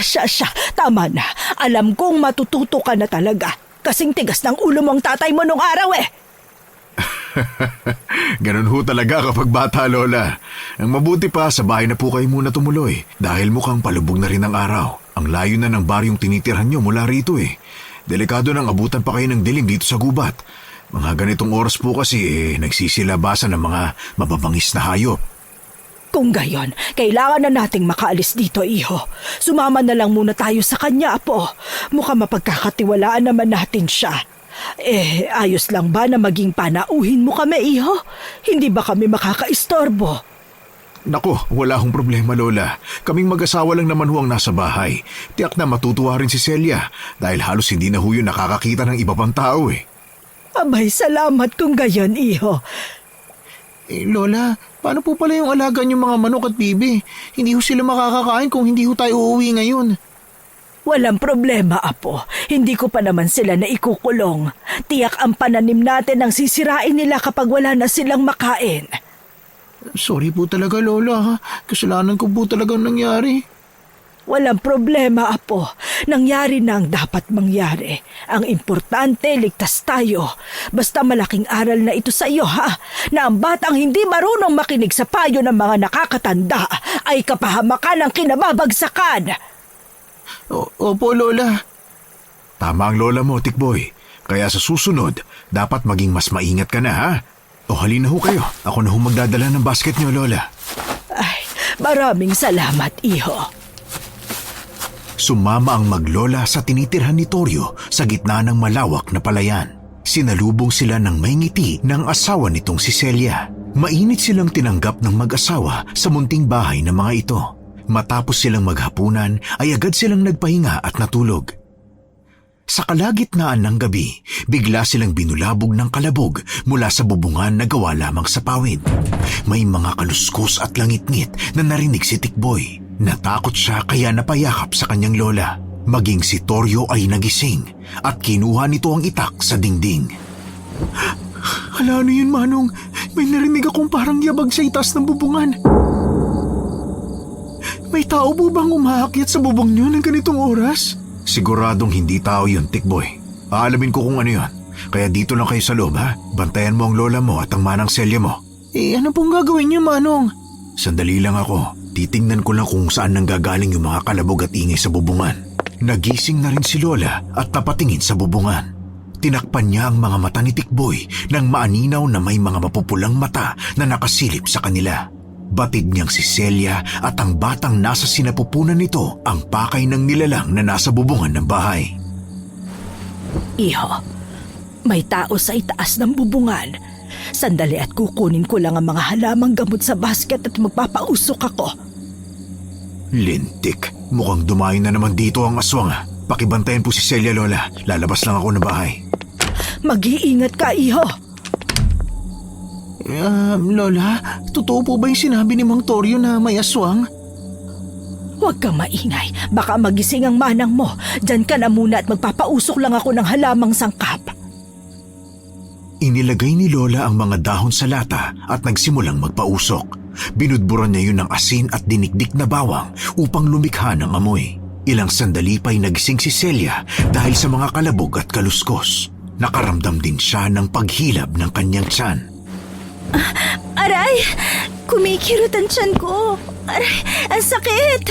Tama na. Alam kong matututo ka na talaga. Kasing tigas ng ulo mong tatay mo nung araw eh. Ganun ho talaga kapag bata, Lola. Ang mabuti pa, sa bahay na po kayo muna tumuloy dahil mukhang palubog na rin ang araw. Ang layo na ng baryong tinitirhan nyo mula rito eh. Delikado nang abutan pa kayo ng dilim dito sa gubat. Mga ganitong oras po kasi nagsisilabasan ng mga mababangis na hayop. Kung gayon, kailangan na nating makaalis dito, iho. Sumama na lang muna tayo sa kanya, apo. Mukhang mapagkakatiwalaan naman natin siya. Ayos lang ba na maging panauhin mo kami, iho? Hindi ba kami makakaistorbo? Nako, wala hong problema, Lola. Kaming mag-asawa lang naman ho ang nasa bahay. Tiyak na matutuwa rin si Celia dahil halos hindi na ho yun nakakakita ng iba pang tao eh. Abay, salamat kung gayon, iho. Lola, paano po pala yung alaga niyong mga manok at bibi? Hindi ho sila makakakain kung hindi ho tayo uuwi ngayon. Walang problema, Apo. Hindi ko pa naman sila naikukulong. Tiyak ang pananim natin ang sisirain nila kapag wala na silang makain. Sorry po talaga, Lola. Ha? Kasalanan ko po talagang nangyari. Walang problema, Apo. Nangyari na ang dapat mangyari. Ang importante, ligtas tayo. Basta malaking aral na ito sa iyo, ha? Na ang batang hindi marunong makinig sa payo ng mga nakakatanda ay kapahamakan ng kinababagsakan. Opo, Lola. Tama ang lola mo, Tikboy. Kaya sa susunod, dapat maging mas maingat ka na, ha? O halina ho kayo. Ako na ho magdadala ng basket niyo, Lola. Ay, maraming salamat, Iho. Sumama ang maglola sa tinitirhan ni Toryo sa gitna ng malawak na palayan. Sinalubong sila ng may ngiti ng asawa nitong si Celia. Mainit silang tinanggap ng mag-asawa sa munting bahay ng mga ito. Matapos silang maghapunan ay agad silang nagpahinga at natulog. Sa kalagitnaan ng gabi, bigla silang binulabog ng kalabog mula sa bubungan na gawa lamang sa pawid. May mga kaluskos at langit-ngit na narinig si Tikboy. Natakot siya kaya napayakap sa kanyang lola. Maging si Toryo ay nagising at kinuha nito ang itak sa dingding. Hala, ano yun, Manong? May narinig akong parang yabag sa itaas ng bubungan. May tao po bang umaakyat sa bubong niyo ng ganitong oras? Siguradong hindi tao yun, Tikboy. Aalamin ko kung ano yun. Kaya dito lang kayo sa loob, ha? Bantayan mo ang lola mo at ang manang Celia mo. Ano pong gagawin niyo, Manong? Sandali lang ako. Titingnan ko lang kung saan nanggagaling yung mga kalabog at ingay sa bubungan. Nagising na rin si Lola at napatingin sa bubungan. Tinakpan niya ang mga mata ni Tikboy nang maaninaw na may mga mapupulang mata na nakasilip sa kanila. Batid niyang si Celia at ang batang nasa sinapupunan nito ang pakay ng nilalang na nasa bubungan ng bahay. Iho, may tao sa itaas ng bubungan. Sandali at kukunin ko lang ang mga halamang gamot sa basket at magpapausok ako. Lintik, mukhang dumayo na naman dito ang aswang. Pakibantayan po si Celia, Lola. Lalabas lang ako ng bahay. Mag-iingat ka, Iho. Lola, totoo po ba yung sinabi ni Mang Toryo na may aswang? Huwag kang maingay. Baka magising ang manang mo. Diyan ka na muna at magpapausok lang ako ng halamang sangkap. Inilagay ni Lola ang mga dahon sa lata at nagsimulang magpausok. Binudburan niya yun ng asin at dinikdik na bawang upang lumikha ng amoy. Ilang sandali pa'y nagising si Celia dahil sa mga kalabog at kaluskos. Nakaramdam din siya ng paghilab ng kanyang tiyan. Aray! Kumikirot ang tiyan ko. Aray, ang sakit!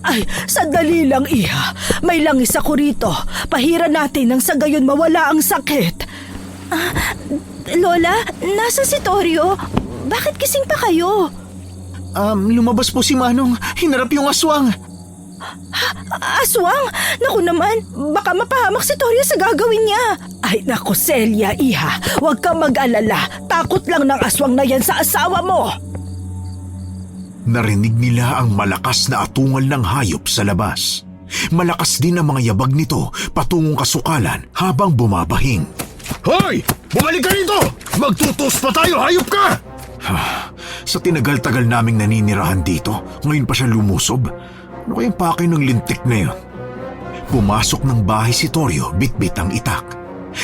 Ay, sandali lang, Iha. May langis ako rito. Pahira natin nang sa gayon mawala ang sakit. Lola, nasa si Toryo? Bakit gising pa kayo? Lumabas po si Manong. Hinarap yung aswang. Aswang? Naku naman, baka mapahamak si Toryo sa gagawin niya. Ay naku, Celia, Iha, huwag kang mag-alala. Takot lang ng aswang na yan sa asawa mo. Narinig nila ang malakas na atungal ng hayop sa labas. Malakas din ang mga yabag nito patungong kasukalan habang bumabahing. Hoy! Bumalik ka rito! Magtutos pa tayo, hayop ka! Sa tinagal-tagal naming naninirahan dito, ngayon pa siya lumusob. Ano kayang pakay ng lintik na yun? Pumasok ng bahay si Toryo, bitbit ang itak.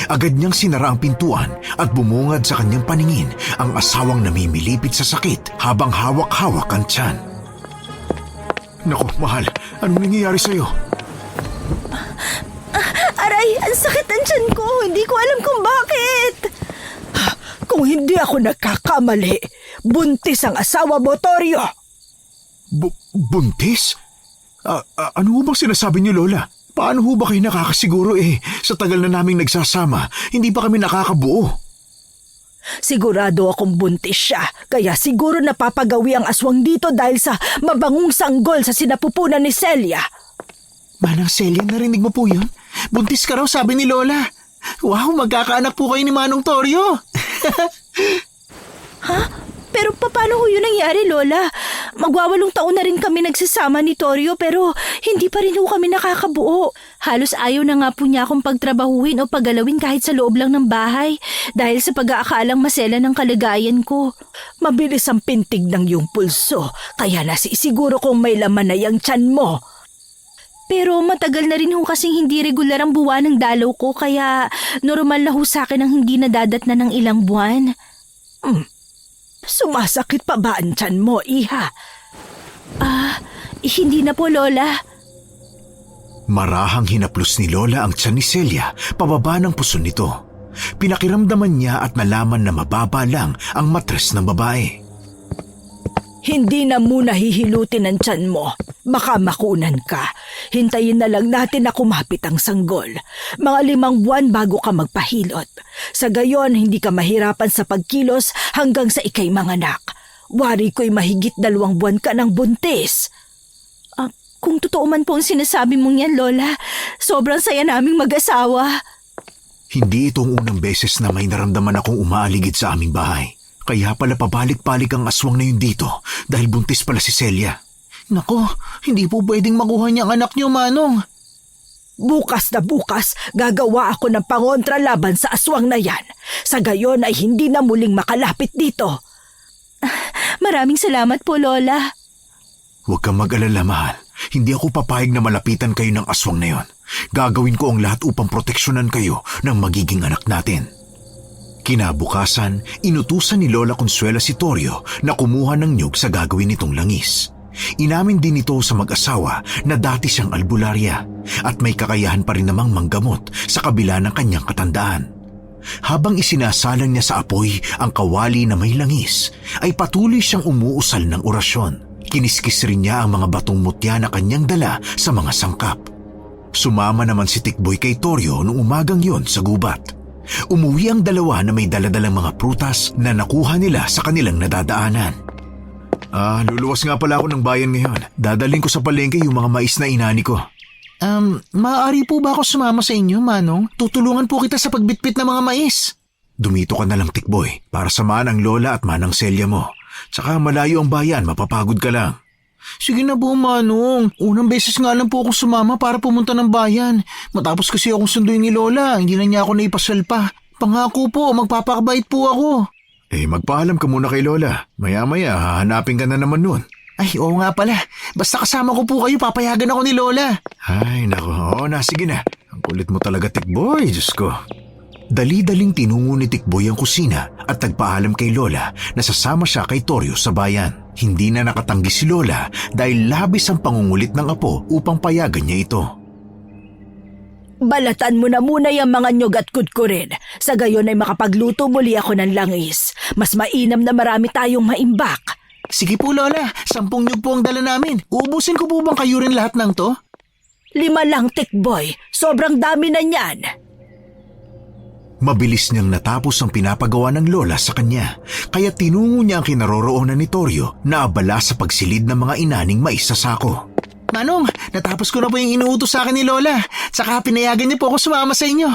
Agad niyang sinara ang pintuan at bumungad sa kanyang paningin ang asawang namimilipit sa sakit habang hawak-hawak ang tiyan. Naku, mahal, anong nangyayari sa'yo? Aray, ang sakit ang tiyan ko. Hindi ko alam kung bakit. Kung hindi ako nagkakamali, buntis ang asawa mo, Toryo. Buntis? Ano ho bang sinasabi niyo, Lola? Paano ho ba kayo nakakasiguro sa tagal na naming nagsasama, hindi pa kami nakakabuo? Sigurado akong buntis siya, kaya siguro napapagawi ang aswang dito dahil sa mabangong sanggol sa sinapupunan ni Celia. Manang Celia, narinig mo po yun? Buntis ka raw, sabi ni Lola. Wow, magkakaanak po kayo ni Manong Toryo. Ha? Pero paano ho yun nangyari, Lola? Magwawalong taon na rin kami nagsasama ni Torio pero hindi pa rin ho kami nakakabuo. Halos ayaw na nga po niya akong pagtrabahuhin o paggalawin kahit sa loob lang ng bahay dahil sa pag-aakalang masela ng kalagayan ko. Mabilis ang pintig ng iyong pulso kaya nasisiguro kong may laman na yung tiyan mo. Pero matagal na rin ho kasing hindi regular ang buwan ng dalaw ko kaya normal na ho sa akin ang hindi nadadatna ng ilang buwan. Sumasakit pa ba ang tiyan mo, Iha? Hindi na po, Lola. Marahang hinaplos ni Lola ang tiyan ni Celia pababa ng puso nito. Pinakiramdaman niya at nalaman na mababa lang ang matres ng babae. Hindi na muna hihilutin ang tiyan mo. Baka makunan ka. Hintayin na lang natin na kumapit ang sanggol. Mga 5 buwan bago ka magpahilot. Sa gayon, hindi ka mahirapan sa pagkilos hanggang sa ikay manganak. Wari ko'y mahigit 2 buwan ka ng buntis. Kung totoo man po ang sinasabi mong yan, Lola, sobrang saya naming mag-asawa. Hindi itong unang beses na may naramdaman akong umaaligid sa aming bahay. Kaya pala pabalik-balik ang aswang na yun dito dahil buntis pala si Celia. Nako, hindi po pwedeng makuha niya ang anak niyo, Manong. Bukas na bukas, gagawa ako ng pangontra laban sa aswang na yan. Sa gayon ay hindi na muling makalapit dito. Maraming salamat po, Lola. Huwag kang mag-alala, mahal. Hindi ako papayag na malapitan kayo ng aswang na yon. Gagawin ko ang lahat upang proteksyonan kayo ng magiging anak natin. Kinabukasan, inutusan ni Lola Consuela si Torio na kumuha ng niyog sa gagawin nitong langis. Inamin din ito sa mag-asawa na dati siyang albularya at may kakayahan pa rin namang manggamot sa kabila ng kanyang katandaan. Habang isinasalang niya sa apoy ang kawali na may langis, ay patuloy siyang umuusal ng orasyon. Kiniskis rin niya ang mga batong mutya na kanyang dala sa mga sangkap. Sumama naman si Tikboy kay Torio noong umagang yon sa gubat. Umuwi ang dalawa na may daladalang mga prutas na nakuha nila sa kanilang nadadaanan. Luluwas nga pala ako ng bayan ngayon. Dadaling ko sa palengke yung mga mais na inani ko. Maaari po ba ako sumama sa inyo, Manong? Tutulungan po kita sa pagbitbit ng mga mais. Dumito ka na lang, Tikboy, para samahan ang Lola at Manang Celia mo. Tsaka malayo ang bayan, mapapagod ka lang. Sige na po, Manong. Unang beses nga lang po akong sumama para pumunta ng bayan. Matapos kasi akong sunduin ni Lola, hindi na niya ako naipasal pa. Pangako po, magpapakabait po ako. Magpaalam ka muna kay Lola. Maya-maya, hahanapin ka na naman nun. Ay, oo nga pala. Basta kasama ko po kayo, papayagan ako ni Lola. Ay, naku. Sige na. Ang kulit mo talaga, Tikboy. Diyos ko. Dali-daling tinungo ni Tikboy ang kusina at nagpaalam kay Lola na sasama siya kay Torio sa bayan. Hindi na nakatanggi si Lola dahil labis ang pangungulit ng apo upang payagan niya ito. Balatan mo na muna yung mga nyog at kudkurin. Sa gayon ay makapagluto muli ako ng langis. Mas mainam na marami tayong maimbak. Sige po, Lola. 10 nyug po ang dala namin. Uubusin ko po bang kayo rin lahat ng to? 5 lang, Tikboy. Sobrang dami na niyan. Mabilis niyang natapos ang pinapagawa ng Lola sa kanya, kaya tinungo niya ang kinaroroonan ni Torio na abala sa pagsilid ng mga inaning mais sa sako. Manong, natapos ko na po yung inuutos sa akin ni Lola. Saka pinayagan niyo po ako sumama sa inyo.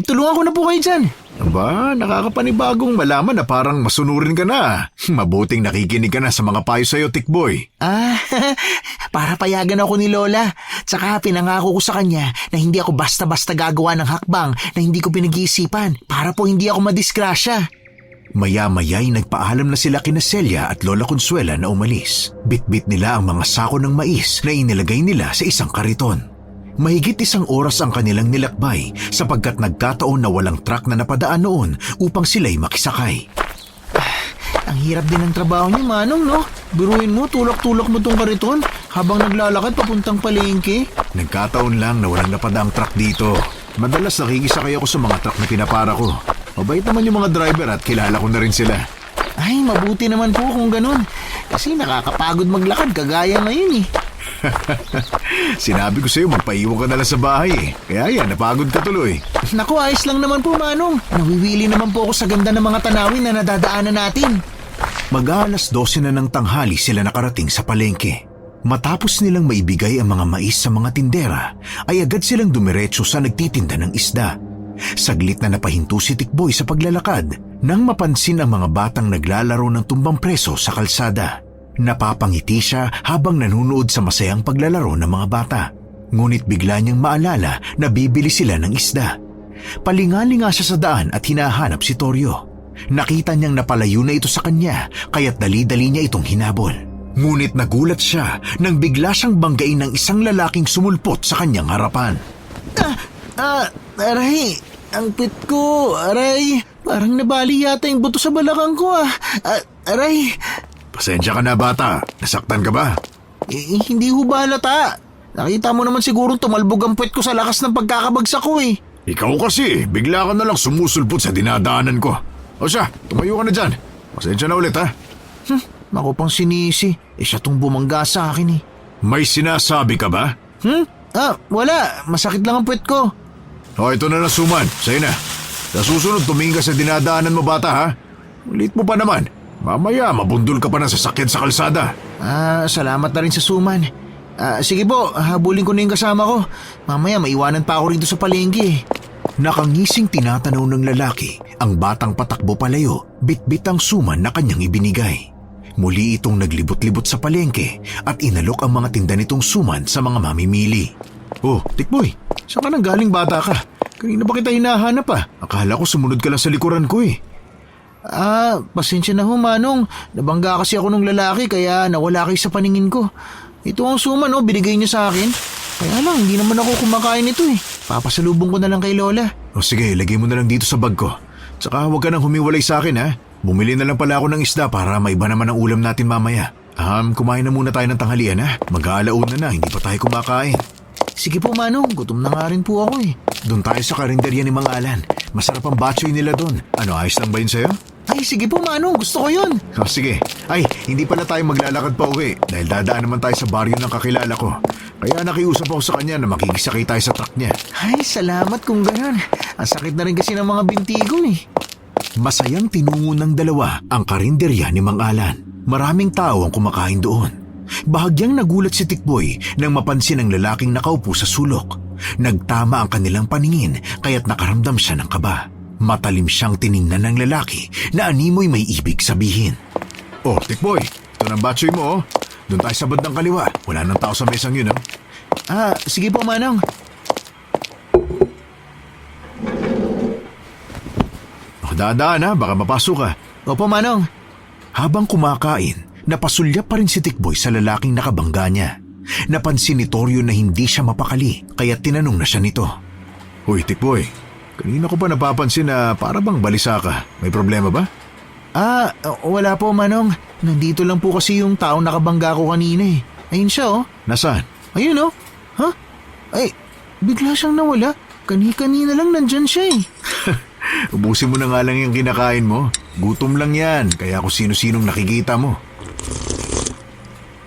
Tulungan ko na po kayo dyan. Aba, nakakapanibagong malaman na parang masunurin ka na. Mabuting nakikinig ka na sa mga payo sa'yo, Tikboy. Para payagan ako ni Lola. Saka pinangako ko sa kanya na hindi ako basta-basta gagawa ng hakbang na hindi ko pinag-iisipan para po hindi ako madisgrasya. Maya-maya'y nagpaalam na sila kina Celia at Lola Consuela na umalis. Bitbit nila ang mga sako ng mais na inilagay nila sa isang kariton. Mahigit 1 oras ang kanilang nilakbay sapagkat nagkataon na walang truck na napadaan noon upang sila'y makisakay. Ang hirap din ng trabaho niyo, Manong, no? Biruin mo, tulak-tulak mo tong kariton habang naglalakad papuntang palengke. Nagkataon lang na walang napadaang truck dito. Madalas nakikisakay ako sa mga truck na pinapara ko. Mabait naman yung mga driver at kilala ko na rin sila. Ay, mabuti naman po kung ganun. Kasi nakakapagod maglakad kagaya ngayon eh. Sinabi ko sa'yo magpaiwan ka na lang sa bahay eh. Kaya yan, napagod ka tuloy. Naku, ayos lang naman po, Manong. Nawiwili naman po ako sa ganda ng mga tanawin na nadadaanan natin. Mag-aalas 12 na ng tanghali sila nakarating sa palengke. Matapos nilang maibigay ang mga mais sa mga tindera, ay agad silang dumiretso sa nagtitinda ng isda. Saglit na napahinto si Tikboy sa paglalakad nang mapansin ang mga batang naglalaro ng tumbang preso sa kalsada. Napapangiti siya habang nanunood sa masayang paglalaro ng mga bata. Ngunit bigla niyang maalala na bibili sila ng isda. Palingalinga siya sa daan at hinahanap si Toryo. Nakita niyang napalayo na ito sa kanya kaya't dali-dali niya itong hinabol. Ngunit nagulat siya nang bigla siyang banggain ng isang lalaking sumulpot sa kanyang harapan. Aray, ang pit ko, aray. Parang nabali yata yung buto sa balakang ko aray. Pasensya ka na bata, nasaktan ka ba? Hindi ho ba halata? Nakita mo naman siguro tumalbog ang puwet ko sa lakas ng pagkakabagsak ko eh. Ikaw kasi, bigla ka na lang sumusulpot sa dinadaanan ko. O siya, tumayo ka na dyan. Pasensya na ulit ha. Ako pang sinisi, siya tong bumangga sa akin eh. May sinasabi ka ba? Wala, masakit lang ang puwet ko. O ito na Suman, sa'yo na. Sa susunod tumingin ka sa dinadaanan mo bata ha. Ulit mo pa naman. Mamaya mabundol ka pa ng sasakyan sa kalsada. Salamat na rin sa suman. Sige po, habulin ko na yung kasama ko. Mamaya maiwanan pa ako rito sa palengke. Nakangising tinatanaw ng lalaki ang batang patakbo palayo, bit-bit ang suman na kanyang ibinigay. Muli itong naglibot-libot sa palengke at inalok ang mga tinda nitong suman sa mga mamimili. Oh, Tikboy, saan ka nang galing bata ka? Kanina ba kita hinahanap ah? Akala ko sumunod ka lang sa likuran ko eh. Pasensya na ho, Manong. Nabangga kasi ako ng lalaki kaya nawala kayo sa paningin ko. Ito ang suman, binigay niya sa akin. Kaya lang, hindi naman ako kumakain ito eh. Papasalubong ko na lang kay Lola. O sige, lagay mo na lang dito sa bag ko. Tsaka huwag ka nang humiwalay sa akin ha. Bumili na lang pala ako ng isda para maiba naman ang ulam natin mamaya. Kumain na muna tayo ng tanghalian ha. Mag-aalauna na, hindi pa tayo kumakain. Sige po, Manong. Gutom na nga rin po ako eh. Doon tayo sa karinderya ni Mang Alan. Masarap ang batchoy nila doon. Ano, ayos lang ba yun sa'yo? Ay, sige po, Manong. Gusto ko yun. O sige. Ay, hindi pala tayo maglalakad pa uwi dahil dadaan naman tayo sa baryo ng kakilala ko. Kaya nakiusap ako sa kanya na makikisakay tayo sa truck niya. Ay, salamat kung gano'n. Ang sakit na rin kasi ng mga binti ko eh. Masayang tinungo ng dalawa ang karinderya ni Mang Alan. Maraming tao ang kumakain doon. Bahagyang nagulat si Tikboy nang mapansin ang lalaking nakaupo sa sulok. Nagtama ang kanilang paningin kaya't nakaramdam siya ng kaba. Matalim siyang tiningnan ng lalaki na animoy may ibig sabihin. Oh, Tikboy, ito ng batchoy mo oh. Doon tayo sa bandang kaliwa. Wala nang tao sa mesang yun Sige po, Manong. Dadaan ha, baka mapasok ka. Opo, Manong. Habang kumakain, napasulya pa rin si Tikboy sa lalaking nakabangga niya. Napansin ni Toryo na hindi siya mapakali kaya tinanong na siya nito. Hoy, Tikboy, kanina ko pa napapansin na para bang balisa ka. May problema ba? Wala po, Manong. Nandito lang po kasi yung taong nakabangga ko kanina eh. Ayun siya Nasaan? Ayun Ha? Ay, bigla siyang nawala. Kani-kanina lang nandyan siya eh. Ubusin mo na nga lang yung kinakain mo. Gutom lang yan, kaya kung sino-sinong nakikita mo.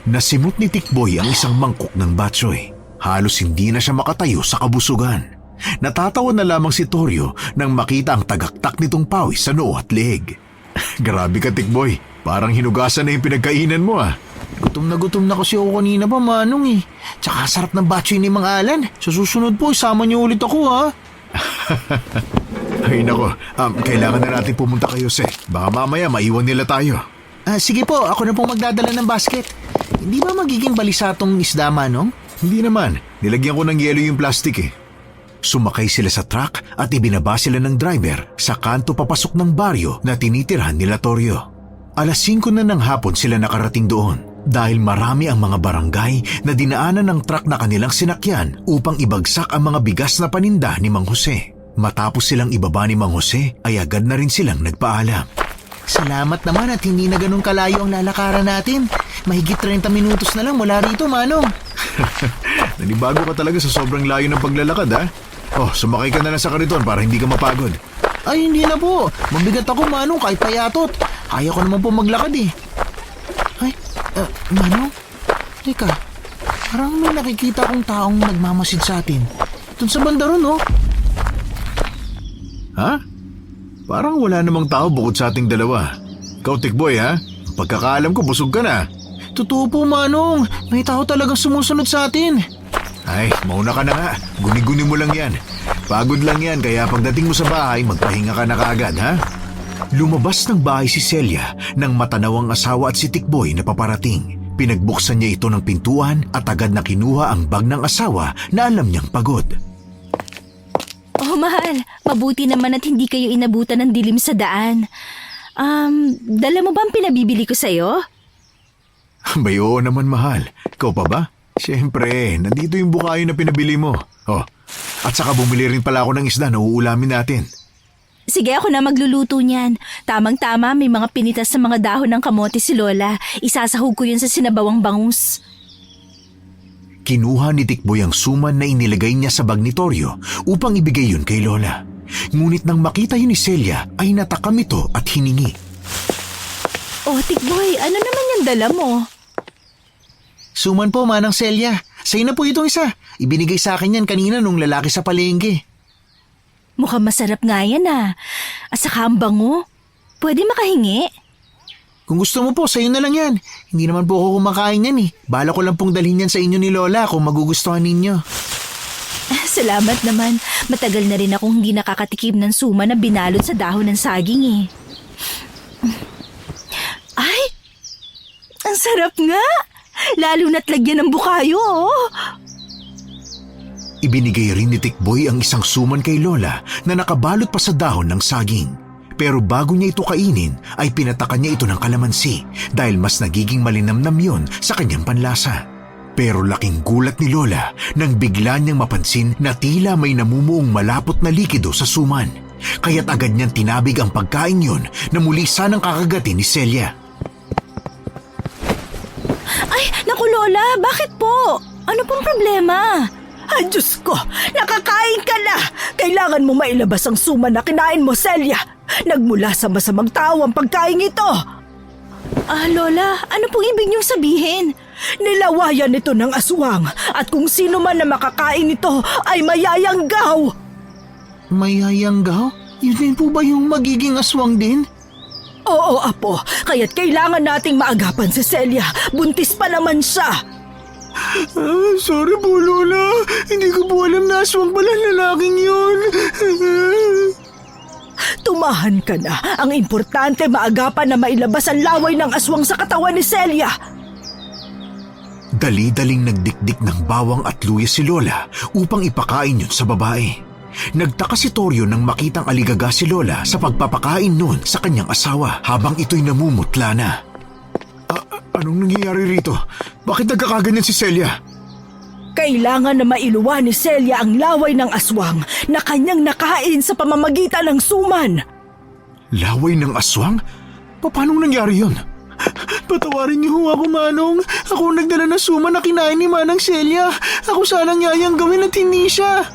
Nasimot ni Tikboy ang isang mangkok ng batchoy. Halos hindi na siya makatayo sa kabusugan. Natatawa na lamang si Toryo nang makita ang tagaktak nitong pawis sa noo at leeg. Grabe ka, Tikboy. Parang hinugasan na yung pinagkainan mo Gutom na kasi ako kanina pa, Manong eh. Tsaka sarap ng batchoy ni Mang Alan. Sa susunod po, isama niyo ulit ako ha. Ay nako, kailangan na natin pumunta kay Jose. Baka mamaya maiwan nila tayo. Sige po, ako na pong magdadala ng basket. Hindi ba magiging balisa tong isda, Manong? Hindi naman, nilagyan ko ng yelo yung plastic eh. Sumakay sila sa truck at ibinaba sila ng driver sa kanto papasok ng baryo na tinitirhan nila Toryo. 5:00 na ng hapon sila nakarating doon dahil marami ang mga barangay na dinaanan ng truck na kanilang sinakyan upang ibagsak ang mga bigas na paninda ni Mang Jose. Matapos silang ibaba ni Mang Jose ay agad na rin silang nagpaalam. Salamat naman at hindi na ganun kalayo ang lalakaran natin. Mahigit 30 minutos na lang mula rito, Manong. Nanibago ka talaga sa sobrang layo ng paglalakad ha? Oh, sumakay ka na lang sa kariton para hindi ka mapagod. Ay, hindi na po. Mabigat ako, Manong, kahit payatot. Kaya ko naman po maglakad eh. Ay, Manong? Teka, parang may nakikita akong taong nagmamasid sa atin. Doon sa banda ron, Ha? Parang wala namang tao bukod sa ating dalawa. Ikaw, Tikboy, ha? Pagkakaalam ko, busog ka na. Totoo po, Manong. May tao talagang sumusunod sa atin. Ay, mauna ka na nga. Guni-guni mo lang yan. Pagod lang yan, kaya pagdating mo sa bahay, magpahinga ka na kaagad, ha? Lumabas ng bahay si Celia nang matanaw ang asawa at si Tikboy na paparating. Pinagbuksan niya ito ng pintuan at agad na kinuha ang bag ng asawa na alam niyang pagod. Oh, mahal. Mabuti naman at hindi kayo inabutan ng dilim sa daan. Dala mo ba ang pinabibili ko sa'yo? Bay, oo naman, mahal. Ikaw pa ba? Siyempre, nandito yung bukayo na pinabili mo. Oh, at saka bumili rin pala ako ng isda na uulamin natin. Sige, ako na magluluto niyan. Tamang-tama, may mga pinitas sa mga dahon ng kamote si Lola. Isasahog ko yun sa sinabawang bangus. Kinuha ni Tikboy ang suman na inilagay niya sa bag ni Torio upang ibigay yun kay Lola. Ngunit nang makita yun ni Celia ay natakam ito at hiningi. Oh, Tikboy, ano naman yung dala mo? Suman po, Manang Celia. Sa'yo na po itong isa. Ibinigay sa akin yan kanina nung lalaki sa palengke. Mukhang masarap nga yan ah. At saka ang bango. Pwede makahingi? Kung gusto mo po, sa'yo na lang yan. Hindi naman po ako kumakain yan eh. Bala ko lang pong dalhin yan sa inyo ni Lola kung magugustuhan ninyo. Salamat naman. Matagal na rin akong hindi nakakatikim ng suma na binalot sa dahon ng saging eh. Ay! Ang sarap nga! Lalo na't lagyan ng bukayo oh. Ibinigay rin ni Tikboy ang isang suman kay Lola na nakabalot pa sa dahon ng saging. Pero bago niya ito kainin ay pinatakan niya ito ng kalamansi dahil mas nagiging malinamnam yon sa kanyang panlasa. Pero laking gulat ni Lola nang bigla niyang mapansin na tila may namumuong malapot na likido sa suman. Kaya't agad niyang tinabig ang pagkain yon na muli sanang kakagatin ni Celia. Ay, naku Lola, bakit po? Ano pong problema? Ay, Diyos ko! Nakakain ka na! Kailangan mo mailabas ang suma na kinain mo, Celia! Nagmula sa masamang tao ang pagkain ito! Lola, ano pong ibig niyong sabihin? Nilawayan ito ng aswang at kung sino man na makakain ito ay mayayanggaw! Mayayanggaw? Yun din po ba yung magiging aswang din? Oo, Apo. Kaya't kailangan nating maagapan si Celia. Buntis pa naman siya. Sorry po, Lola. Hindi ko po alam na aswang pala lalaking yun. Tumahan ka na. Ang importante maagapan na mailabas ang laway ng aswang sa katawan ni Celia. Dali-daling nagdikdik ng bawang at luya si Lola upang ipakain yun sa babae. Nagtaka si Torio nang makitang aligaga si Lola sa pagpapakain nun sa kanyang asawa habang ito'y namumutla na. Anong nangyayari rito? Bakit nagkakaganyan si Celia? Kailangan na mailuwa ni Celia ang laway ng aswang na kanyang nakain sa pamamagitan ng suman. Laway ng aswang? Paano nangyari yun? Patawarin niyo ho ako, Manong. Ako nagdala ng suman na kinain ni Manang Celia. Ako sanang yayang gawin at hindi siya.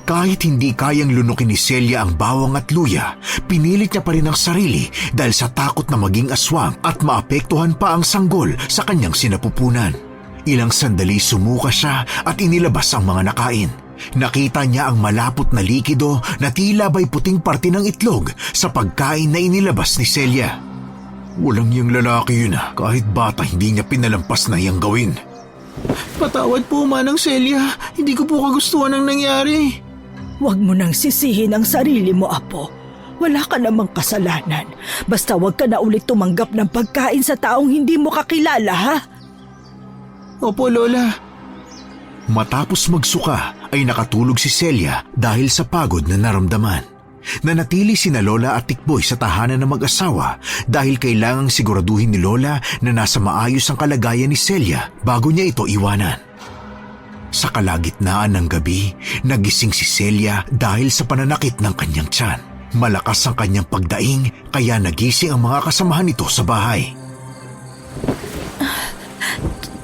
Kahit hindi kayang lunukin ni Celia ang bawang at luya, pinilit niya pa rin ang sarili dahil sa takot na maging aswang at maapektuhan pa ang sanggol sa kanyang sinapupunan. Ilang sandali sumuka siya at inilabas ang mga nakain. Nakita niya ang malapot na likido na tila ba'y puting parte ng itlog sa pagkain na inilabas ni Celia. Walang yung lalaki yun kahit bata hindi niya pinalampas na iyang gawin. Patawad po, Manang Celia. Hindi ko po kagustuhan ang nangyari. Huwag mo nang sisihin ang sarili mo, Apo. Wala ka namang kasalanan. Basta huwag ka na ulit tumanggap ng pagkain sa taong hindi mo kakilala, ha? Opo, Lola. Matapos magsuka ay nakatulog si Celia dahil sa pagod na naramdaman. Nanatili sina Lola at Tikboy sa tahanan ng mag-asawa dahil kailangang siguraduhin ni Lola na nasa maayos ang kalagayan ni Celia bago niya ito iwanan. Sa kalagitnaan ng gabi, nagising si Celia dahil sa pananakit ng kanyang tiyan. Malakas ang kanyang pagdaing kaya nagising ang mga kasamahan nito sa bahay.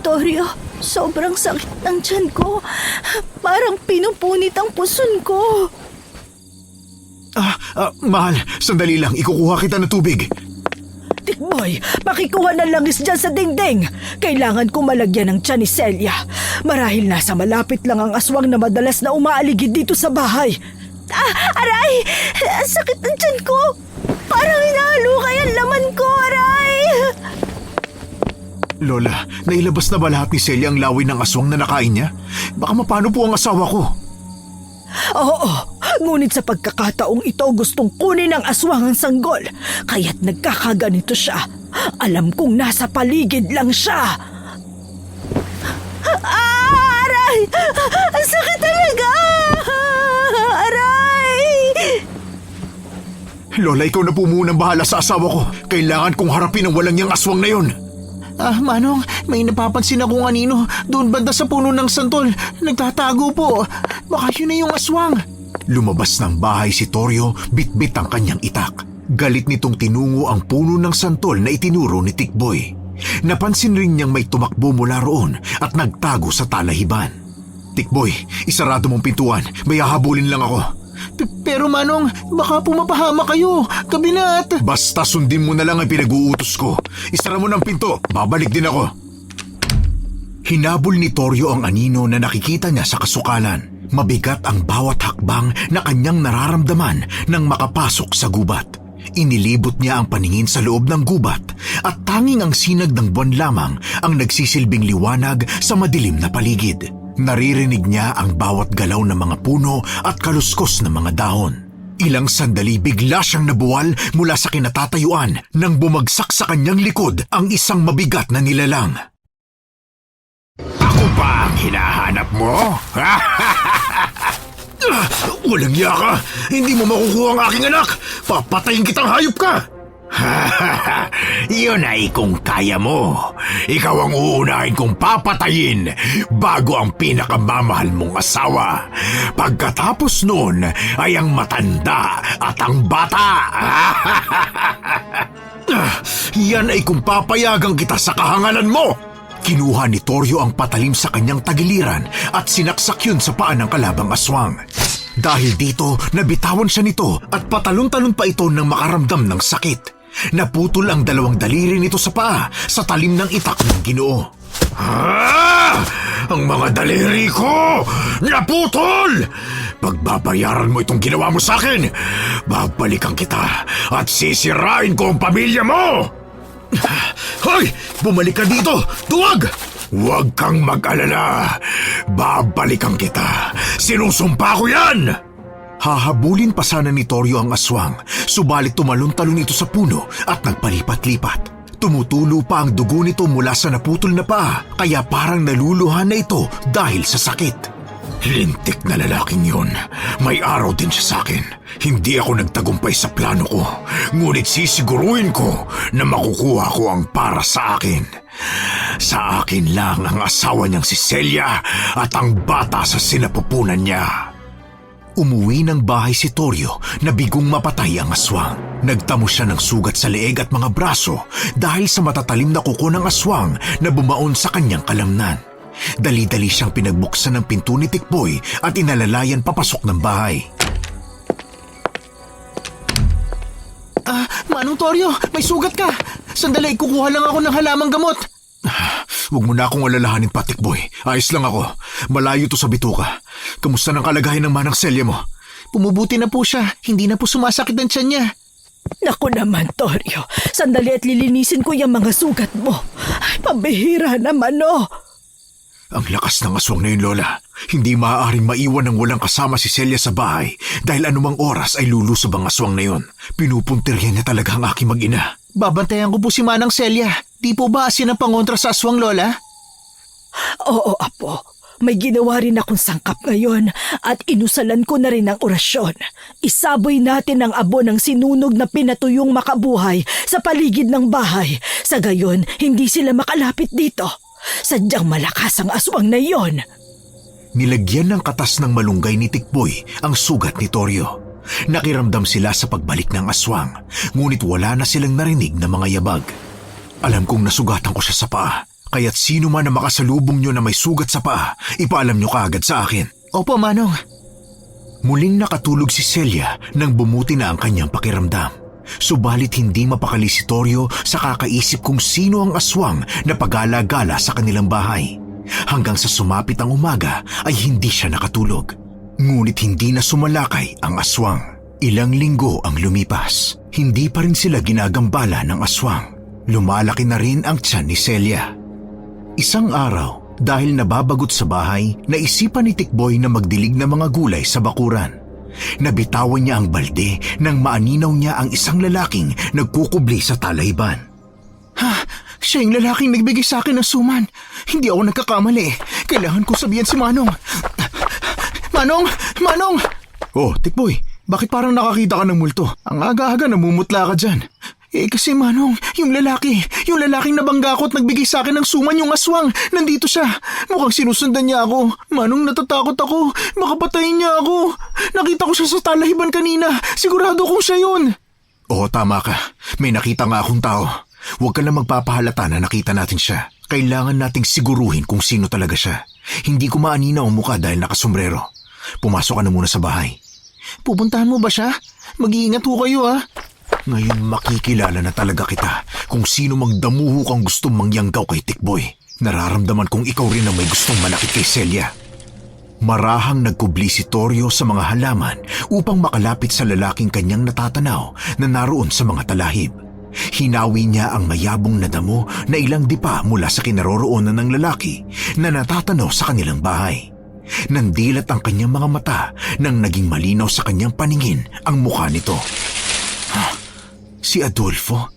Torio, sobrang sakit ng tiyan ko. Parang pinupunit ang puson ko. Mahal, sandali lang, ikukuha kita ng tubig. Tikboy, pakikuha ng langis dyan sa dingding. Kailangan ko malagyan ng tiyan ni Celia. Marahil nasa malapit lang ang aswang na madalas na umaaligid dito sa bahay. Aray! Sakit ng tiyan ko. Parang hinahulukay ang laman ko, aray! Lola, nailabas na ba lahat ni Celia ang laway ng aswang na nakain niya? Baka mapano po ang asawa ko? Oo, Ngunit sa pagkakataong ito gustong kunin ng aswang ang sanggol, kaya't nagkakaganito siya. Alam kong nasa paligid lang siya. Aray! Ang sakit talaga! Aray! Lola, ikaw na po munang bahala sa asawa ko. Kailangan kong harapin ang walang niyang aswang na yon. Manong, may napapansin akong anino doon banda sa puno ng santol. Nagtatago po. Baka yun na yung aswang. Lumabas ng bahay si Toryo, bitbit ang kanyang itak. Galit nitong tinungo ang puno ng santol na itinuro ni Tikboy. Napansin rin niyang may tumakbo mula roon at nagtago sa talahiban. Tikboy, isarado mong pintuan. May hahabulin lang ako. Pero Manong, baka pumapahama kayo. Gabi na at... Basta sundin mo na lang ang pinag-uutos ko. Isara mo ng pinto. Babalik din ako. Hinabol ni Toryo ang anino na nakikita niya sa kasukalan. Mabigat ang bawat hakbang na kanyang nararamdaman nang makapasok sa gubat. Inilibot niya ang paningin sa loob ng gubat at tanging ang sinag ng buwan lamang ang nagsisilbing liwanag sa madilim na paligid. Naririnig niya ang bawat galaw ng mga puno at kaluskos ng mga dahon. Ilang sandali bigla siyang nabuwal mula sa kinatatayuan nang bumagsak sa kanyang likod ang isang mabigat na nilalang. Ako ba ang hinahanap mo? Walang iya ka! Hindi mo makukuha ang aking anak! Papatayin kitang hayop ka! Yun ay kung kaya mo. Ikaw ang uunahin kong papatayin bago ang pinakamamahal mong asawa. Pagkatapos nun ay ang matanda at ang bata. Yan ay kung papayagan kita sa kahangalan mo. Kinuha ni Toryo ang patalim sa kanyang tagiliran at sinaksak yun sa paa ng kalabang aswang. Dahil dito, nabitawan siya nito at patalon-talon pa ito nang makaramdam ng sakit. Naputol ang dalawang daliri nito sa paa sa talim ng itak ng Ginoo. Ang mga daliri ko! Naputol! Pagbabayaran mo itong ginawa mo sa akin, babalikan kita at sisirain ko ang pamilya mo! Hoy! Bumalik ka dito! Tuwag! Huwag kang mag-alala. Babalikan kita. Sinusumpa ko yan! Hahabulin pa sana ni Toryo ang aswang, subalit tumalon-talon ito sa puno at nagpalipat-lipat. Tumutulo pa ang dugo nito mula sa naputol na paa, kaya parang naluluhan na ito dahil sa sakit. Lintik na lalaking yun. May araw din siya sa akin. Hindi ako nagtagumpay sa plano ko, ngunit sisiguruhin ko na makukuha ko ang para sa akin. Sa akin lang ang asawa niyang si Celia at ang bata sa sinapupunan niya. Umuwi ng bahay si Toryo na bigong mapatay ang aswang. Nagtamo siya ng sugat sa leeg at mga braso dahil sa matatalim na kuko ng aswang na bumaon sa kanyang kalamnan. Dali-dali siyang pinagbuksan ng pinto ni Tikboy at inalalayan papasok ng bahay. Manong Toryo, may sugat ka. Sandali, kukuha lang ako ng halamang gamot. Huwag mo na akong alalahanin pa, Tikboy. Ayos lang ako. Malayo to sa bituka. Kamusta ng kalagayan ng manang Celia mo? Pumubuti na po siya. Hindi na po sumasakit ang tiyan niya. Naku naman, Toryo. Sandali at lilinisin ko yung mga sugat mo. Ay, pambihira naman, oh. Ang lakas ng aswang na yun, Lola. Hindi maaaring maiwan ng walang kasama si Celia sa bahay dahil anumang oras ay lulusob ang aswang na yun. Pinupuntirya niya talaga ang aking mag-ina. Babantayan ko po si Manang Celia. Di po ba asin ang pangontra sa aswang, Lola? Oo, Apo. May ginawa rin akong sangkap ngayon at inusalan ko na rin ang orasyon. Isaboy natin ang abo ng sinunog na pinatuyong makabuhay sa paligid ng bahay. Sa gayon, hindi sila makalapit dito. Sadyang malakas ang aswang na iyon. Nilagyan ng katas ng malunggay ni Tikboy ang sugat ni Toryo. Nakiramdam sila sa pagbalik ng aswang, ngunit wala na silang narinig na mga yabag. Alam kong nasugatan ko siya sa paa, kaya't sino man na makasalubong nyo na may sugat sa paa, ipaalam nyo kaagad sa akin. Opo, Manong. Muling nakatulog si Celia nang bumuti na ang kanyang pakiramdam. Subalit hindi mapakali si Toryo sa kakaisip kung sino ang aswang na pagala-gala sa kanilang bahay. Hanggang sa sumapit ang umaga ay hindi siya nakatulog. Ngunit hindi na sumalakay ang aswang. Ilang linggo ang lumipas. Hindi pa rin sila ginagambala ng aswang. Lumalaki na rin ang tiyan ni Celia. Isang araw, dahil nababagot sa bahay, naisipan ni Tikboy na magdilig ng mga gulay sa bakuran. Nabitawan niya ang balde nang maaninaw niya ang isang lalaking nagkukubli sa talayban. Ha? Siya yung lalaking nagbigay sa akin ng suman. Hindi ako nagkakamali. Kailangan ko sabihan si Manong. Manong! Manong! Oh, Tikboy, bakit parang nakakita ka ng multo? Ang aga-aga namumutla ka dyan. Kasi Manong, yung lalaking nabangga ko at nagbigay sa akin ng suman, yung aswang, nandito siya. Mukhang sinusundan niya ako. Manong, natatakot ako. Makapatayin niya ako. Nakita ko siya sa talahiban kanina. Sigurado kong siya yun. Oo, tama ka. May nakita nga akong tao. Huwag ka lang magpapahalata na nakita natin siya. Kailangan nating siguruhin kung sino talaga siya. Hindi ko maaninaw ang mukha dahil nakasombrero. Pumasok ka na muna sa bahay. Pupuntahan mo ba siya? Mag-iingat ho kayo Ngayon makikilala na talaga kita kung sino mang damuho kang gustong mangyanggaw kay Tikboy. Nararamdaman kong ikaw rin ang may gustong manakit kay Celia. Marahang nagkubli si Torio sa mga halaman upang makalapit sa lalaking kanyang natatanaw na naroon sa mga talahib. Hinawi niya ang mayabong na damo na ilang dipa mula sa kinaroroonan ng lalaki na natatanaw sa kanilang bahay. Nandilat ang kanyang mga mata nang naging malinaw sa kanyang paningin ang mukha nito. Si Adolfo?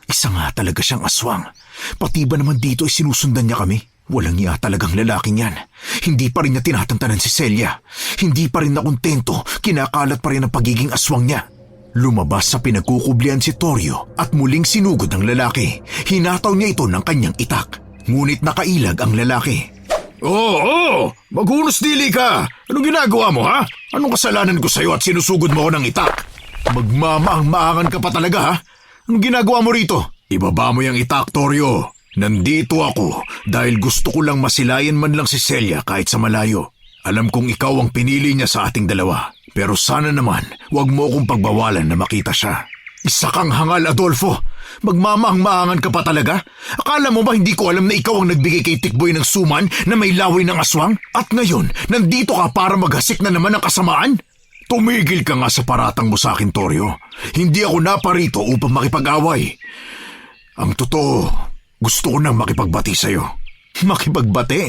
Isa nga talaga siyang aswang. Pati ba naman dito ay sinusundan niya kami? Walang iya talagang lalaking yan. Hindi pa rin niya tinatantanan si Celia. Hindi pa rin nakontento, kinakalat pa rin ang pagiging aswang niya. Lumabas sa pinagkukublian si Torio at muling sinugod ang lalaki. Hinataw niya ito ng kanyang itak. Ngunit nakailag ang lalaki. Oo! Maghunos dili ka! Anong ginagawa mo, ha? Anong kasalanan ko sa'yo at sinusugod mo ako ng itak? Magmamaang-maangan ka pa talaga, ha? Anong ginagawa mo rito? Ibaba mo yung itak, Torio. Nandito ako dahil gusto ko lang masilayan man lang si Celia kahit sa malayo. Alam kong ikaw ang pinili niya sa ating dalawa. Pero sana naman, wag mo akong pagbawalan na makita siya. Isa kang hangal, Adolfo. Magmamaang-maangan ka pa talaga? Akala mo ba hindi ko alam na ikaw ang nagbigay kay Tikboy ng suman na may laway ng aswang? At ngayon, nandito ka para maghasik na naman ng kasamaan? Tumigil ka nga sa paratang mo sa akin, Torio. Hindi ako naparito upang makipag-away. Ang totoo, gusto ko nang makipagbati sa'yo. Makipagbati?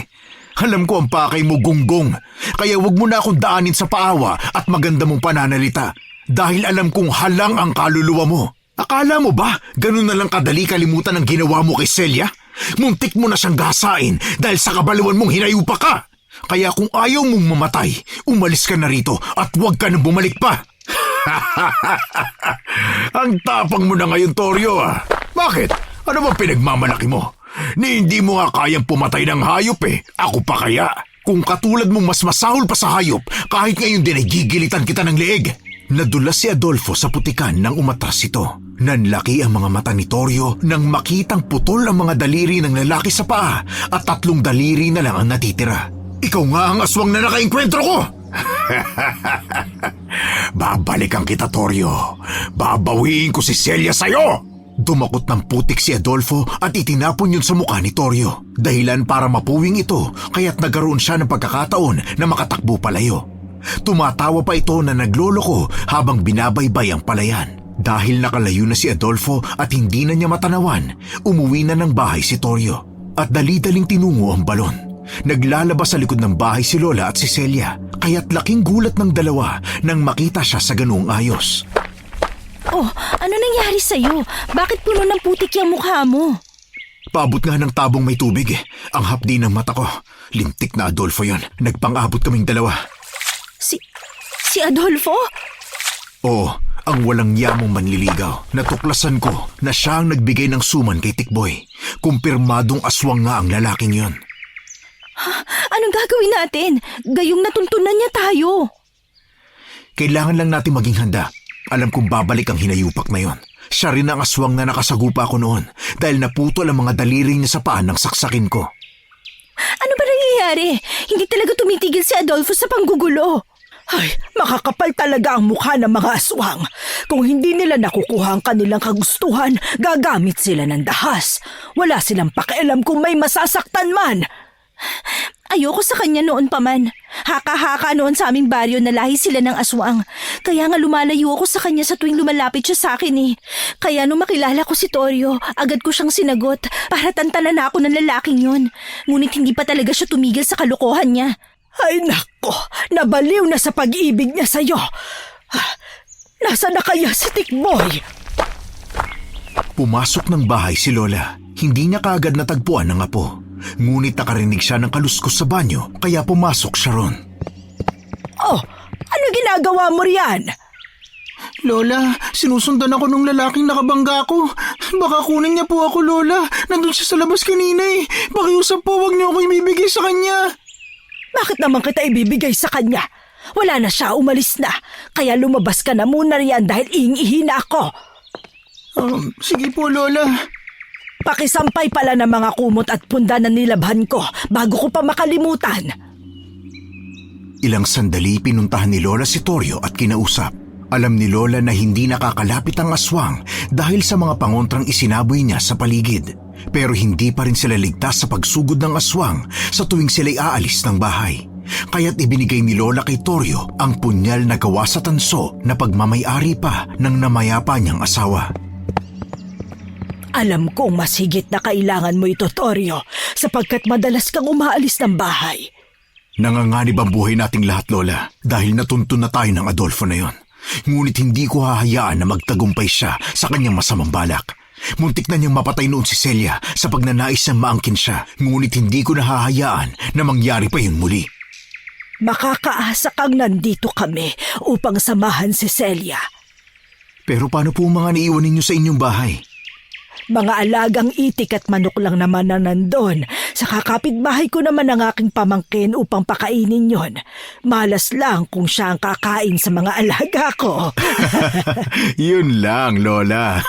Alam ko ang pakay mo, gunggong. Kaya wag mo na akong daanin sa paawa at maganda mong pananalita. Dahil alam kong halang ang kaluluwa mo. Akala mo ba, ganun na lang kadali kalimutan ang ginawa mo kay Celia? Muntik mo na siyang gasain dahil sa kabaliwan mong hinayupa ka. Kaya kung ayaw mong mamatay, umalis ka na rito at huwag ka nang bumalik pa. Ang tapang mo na ngayon, Torio, Bakit? Ano ba pinagmamalaki mo? Ni hindi mo nga kayang pumatay ng hayop Ako pa kaya? Kung katulad mong mas masahol pa sa hayop, kahit ngayon din ay gigilitan kita ng leeg. Nadulas si Adolfo sa putikan nang umatras ito. Nanlaki ang mga mata ni Torio nang makitang putol ang mga daliri ng lalaki sa paa at 3 daliri na lang ang natitira. Ikaw nga ang aswang na nakainkwentro ko! Babalikan kita, Torio. Babawiin ko si Celia sa'yo! Dumakot ng putik si Adolfo at itinapon yun sa mukha ni Torio. Dahilan para mapuwing ito kaya't nagkaroon siya ng pagkakataon na makatakbo palayo. Tumatawa pa ito na nagloloko habang binabaybay ang palayan. Dahil nakalayo na si Adolfo at hindi na niya matanawan, umuwi na ng bahay si Torio. At dali-daling tinungo ang balon. Naglalabas sa likod ng bahay si Lola at si Celia, kaya't laking gulat ng dalawa nang makita siya sa ganoong ayos. Oh, ano nangyari sa'yo? Bakit puno ng putik yung mukha mo? Paabot nga ng tabong may tubig Ang hapdi ng mata ko. Lintik na Adolfo yon. Nagpang-abot kaming dalawa. Si Adolfo? Oo, ang walang yamong manliligaw. Natuklasan ko na siya ang nagbigay ng suman kay Tikboy. Kumpirmadong aswang nga ang lalaking yon. Anong gagawin natin? Gayong natuntunan niya tayo. Kailangan lang natin maging handa. Alam kong babalik ang hinayupak na yon. Siya rin ang aswang na nakasagupa ko noon dahil naputol ang mga daliri niya sa paan ng saksakin ko. Ano ba nangyayari? Hindi talaga tumitigil si Adolfo sa panggugulo. Ay, makakapal talaga ang mukha ng mga aswang. Kung hindi nila nakukuha ang kanilang kagustuhan, gagamit sila ng dahas. Wala silang pakialam kung may masasaktan man. Ayoko sa kanya noon pa man. Haka-haka noon sa aming baryo na lahi sila ng aswang. Kaya nga lumalayo ako sa kanya sa tuwing lumalapit siya sa akin Kaya nung makilala ko si Torio, agad ko siyang sinagot para tantanan ako ng lalaking yun. Ngunit hindi pa talaga siya tumigil sa kalokohan niya. Ay nako, nabaliw na sa pag-ibig niya sa'yo. Nasaan na kaya si Tikboy? Pumasok ng bahay si Lola. Hindi niya kaagad natagpuan ng apo. Ngunit nakarinig siya ng kaluskos sa banyo kaya pumasok siya ron. Oh, ano ginagawa mo riyan? Lola, sinusundan ako nung lalaking nakabangga ko. Baka kunin niya po ako, Lola. Nandun siya sa labas kanina eh. Pakiusap po, wag niyo ako ibibigay sa kanya. Bakit naman kita ibibigay sa kanya? Wala na siya, umalis na. Kaya lumabas ka na muna riyan dahil iing-ihi na ako. Sige po, Lola. Pakisampay pala ng mga kumot at punda na nilabhan ko bago ko pa makalimutan. Ilang sandali pinuntahan ni Lola si Torio at kinausap. Alam ni Lola na hindi nakakalapit ang aswang dahil sa mga pangontrang isinaboy niya sa paligid. Pero hindi pa rin sila ligtas sa pagsugod ng aswang sa tuwing sila'y aalis ng bahay. Kaya't ibinigay ni Lola kay Torio ang punyal na gawa sa tanso na pagmamay-ari pa ng namayapa niyang asawa. Alam kong mas higit na kailangan mo ito, Torio, sapagkat madalas kang umaalis ng bahay. Nanganganib ang buhay nating lahat, Lola, dahil natuntun na tayo ng Adolfo na yon. Ngunit hindi ko hahayaan na magtagumpay siya sa kanyang masamang balak. Muntik na niyang mapatay noon si Celia sa pagnanais niyang maangkin siya, ngunit hindi ko nahahayaan na mangyari pa yun muli. Makakaasa kang nandito kami upang samahan si Celia. Pero paano po mga naiwan ninyo sa inyong bahay? Mga alagang itik at manok lang naman na nandun. Sa kakapitbahay ko naman ang aking pamangkin upang pakainin yon. Malas lang kung siya ang kakain sa mga alaga ko. Yun lang, Lola.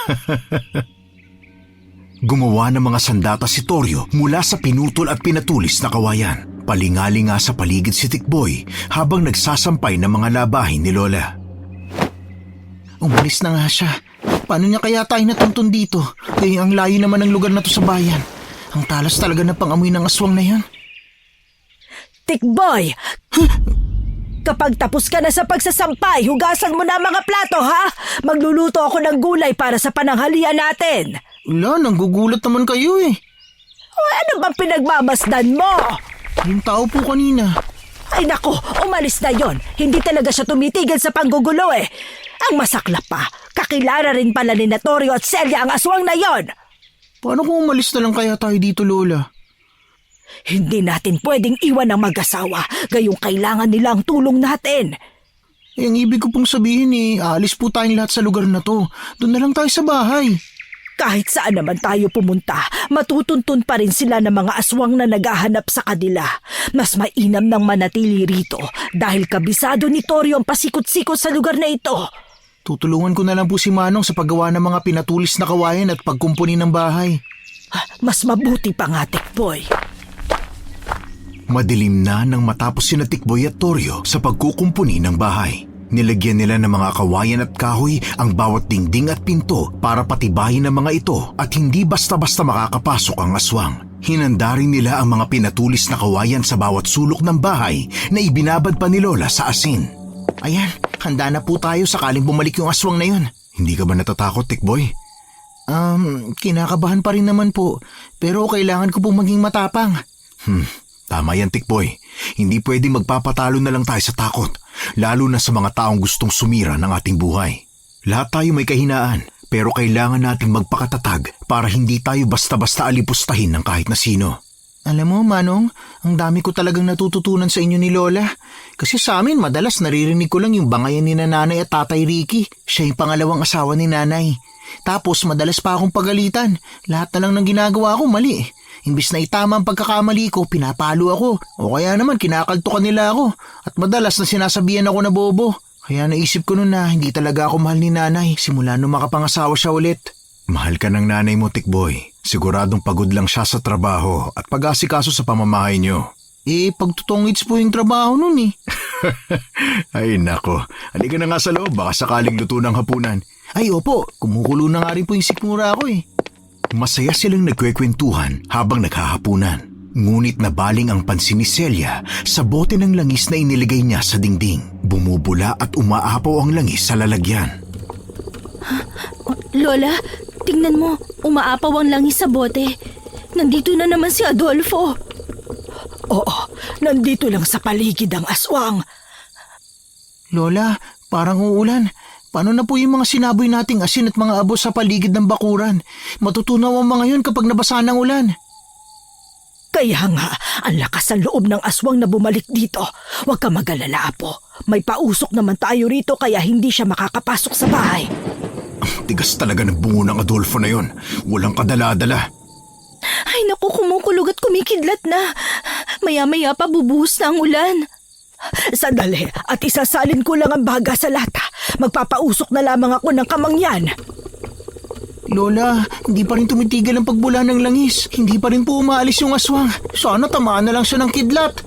Gumawa ng mga sandata si Torio mula sa pinutol at pinatulis na kawayan. Palingali nga sa paligid si Tikboy habang nagsasampay ng mga labahin ni Lola. Umalis na nga siya. Paano niya kaya tayo natuntun dito? Kaya ang layo naman ng lugar na to sa bayan. Ang talas talaga na pangamoy ng aswang na yan. Tikboy! Kapag tapos ka na sa pagsasampay, hugasan mo na ang mga plato, ha? Magluluto ako ng gulay para sa pananghalian natin. Wala, nanggugulat naman kayo eh. O ano bang pinagmamasdan mo? Yung tao po kanina. Ay nako, umalis na yon. Hindi talaga siya tumitigil sa panggugulo eh. Ang masaklap pa, kakilala rin pala ni Torio at Celia ang aswang na yon. Paano kung umalis na lang kaya tayo dito, Lola? Hindi natin pwedeng iwan ang mag-asawa, gayong kailangan nila ang tulong natin. Eh, ang ibig ko pong sabihin aalis po tayong lahat sa lugar na to. Doon na lang tayo sa bahay. Kahit saan naman tayo pumunta, matutuntun pa rin sila ng mga aswang na naghahanap sa kanila. Mas mainam nang manatili rito dahil kabisado ni Torio ang pasikot-sikot sa lugar na ito. Tutulungan ko na lang po si Manong sa paggawa ng mga pinatulis na kawayan at pagkumpuni ng bahay. Mas mabuti pa nga, Tikboy. Madilim na nang matapos sina Tikboy at Torio sa pagkukumpuni ng bahay. Nilagyan nila ng mga kawayan at kahoy ang bawat dingding at pinto para patibayin ang mga ito at hindi basta-basta makakapasok ang aswang. Hinanda rin nila ang mga pinatulis na kawayan sa bawat sulok ng bahay na ibinabad pa ni Lola sa asin. Ayan, handa na po tayo sakaling bumalik yung aswang na yun. Hindi ka ba natatakot, Tikboy? Kinakabahan pa rin naman po. Pero kailangan ko pong maging matapang. Tama yan, Tikboy. Hindi pwedeng magpapatalo na lang tayo sa takot, lalo na sa mga taong gustong sumira ng ating buhay. Lahat tayo may kahinaan, pero kailangan nating magpakatatag para hindi tayo basta-basta alipustahin ng kahit na sino. Alam mo, Manong, ang dami ko talagang natututunan sa inyo ni Lola. Kasi sa amin, madalas naririnig ko lang yung bangayan ni Nanay at Tatay Ricky. Siya yung pangalawang asawa ni Nanay. Tapos madalas pa akong pagalitan. Lahat na lang ng ginagawa ko mali. Imbis na itama ang pagkakamali ko, pinapalo ako. O kaya naman kinakaltukan nila ako. At madalas na sinasabihan ako na bobo. Kaya naisip ko noon na hindi talaga ako mahal ni Nanay simula nung makapangasawa siya ulit. Mahal ka ng nanay mo, Tikboy. Siguradong pagod lang siya sa trabaho at pag-asikaso sa pamamahay niyo. Pagtutungits po yung trabaho nun eh. Ay nako, halika na nga sa loob, baka sakaling luto ng hapunan. Ay opo, kumukulo na nga rin po yung sikmura ko eh. Masaya silang nagkwekwentuhan habang naghahapunan. Ngunit nabaling ang pansin ni Celia sa bote ng langis na iniligay niya sa dingding. Bumubula at umaapaw ang langis sa lalagyan. Lola, tingnan mo, umaapaw ang langis sa bote. Nandito na naman si Adolfo. Oo, Nandito lang sa paligid ang aswang. Lola, parang uulan. Paano na po yung mga sinaboy nating asin at mga abo sa paligid ng bakuran? Matutunaw ang mga yun kapag nabasa ng ulan. Kaya nga, ang lakas ng loob ng aswang na bumalik dito. Huwag ka mag-alala, Apo. May pausok naman tayo rito kaya hindi siya makakapasok sa bahay. Tigas talaga ng bungo ng Adolfo na yon. Walang kadala-dala. Ay naku, kumukulog at kumikidlat na. Maya-maya pa bubuhos na ang ulan. Sandali, at isasalin ko lang ang baga sa lata. Magpapausok na lamang ako ng kamangyan. Lola, hindi pa rin tumitigil ang pagbula ng langis. Hindi pa rin po umaalis yung aswang. Sana tamaan na lang siya ng kidlat.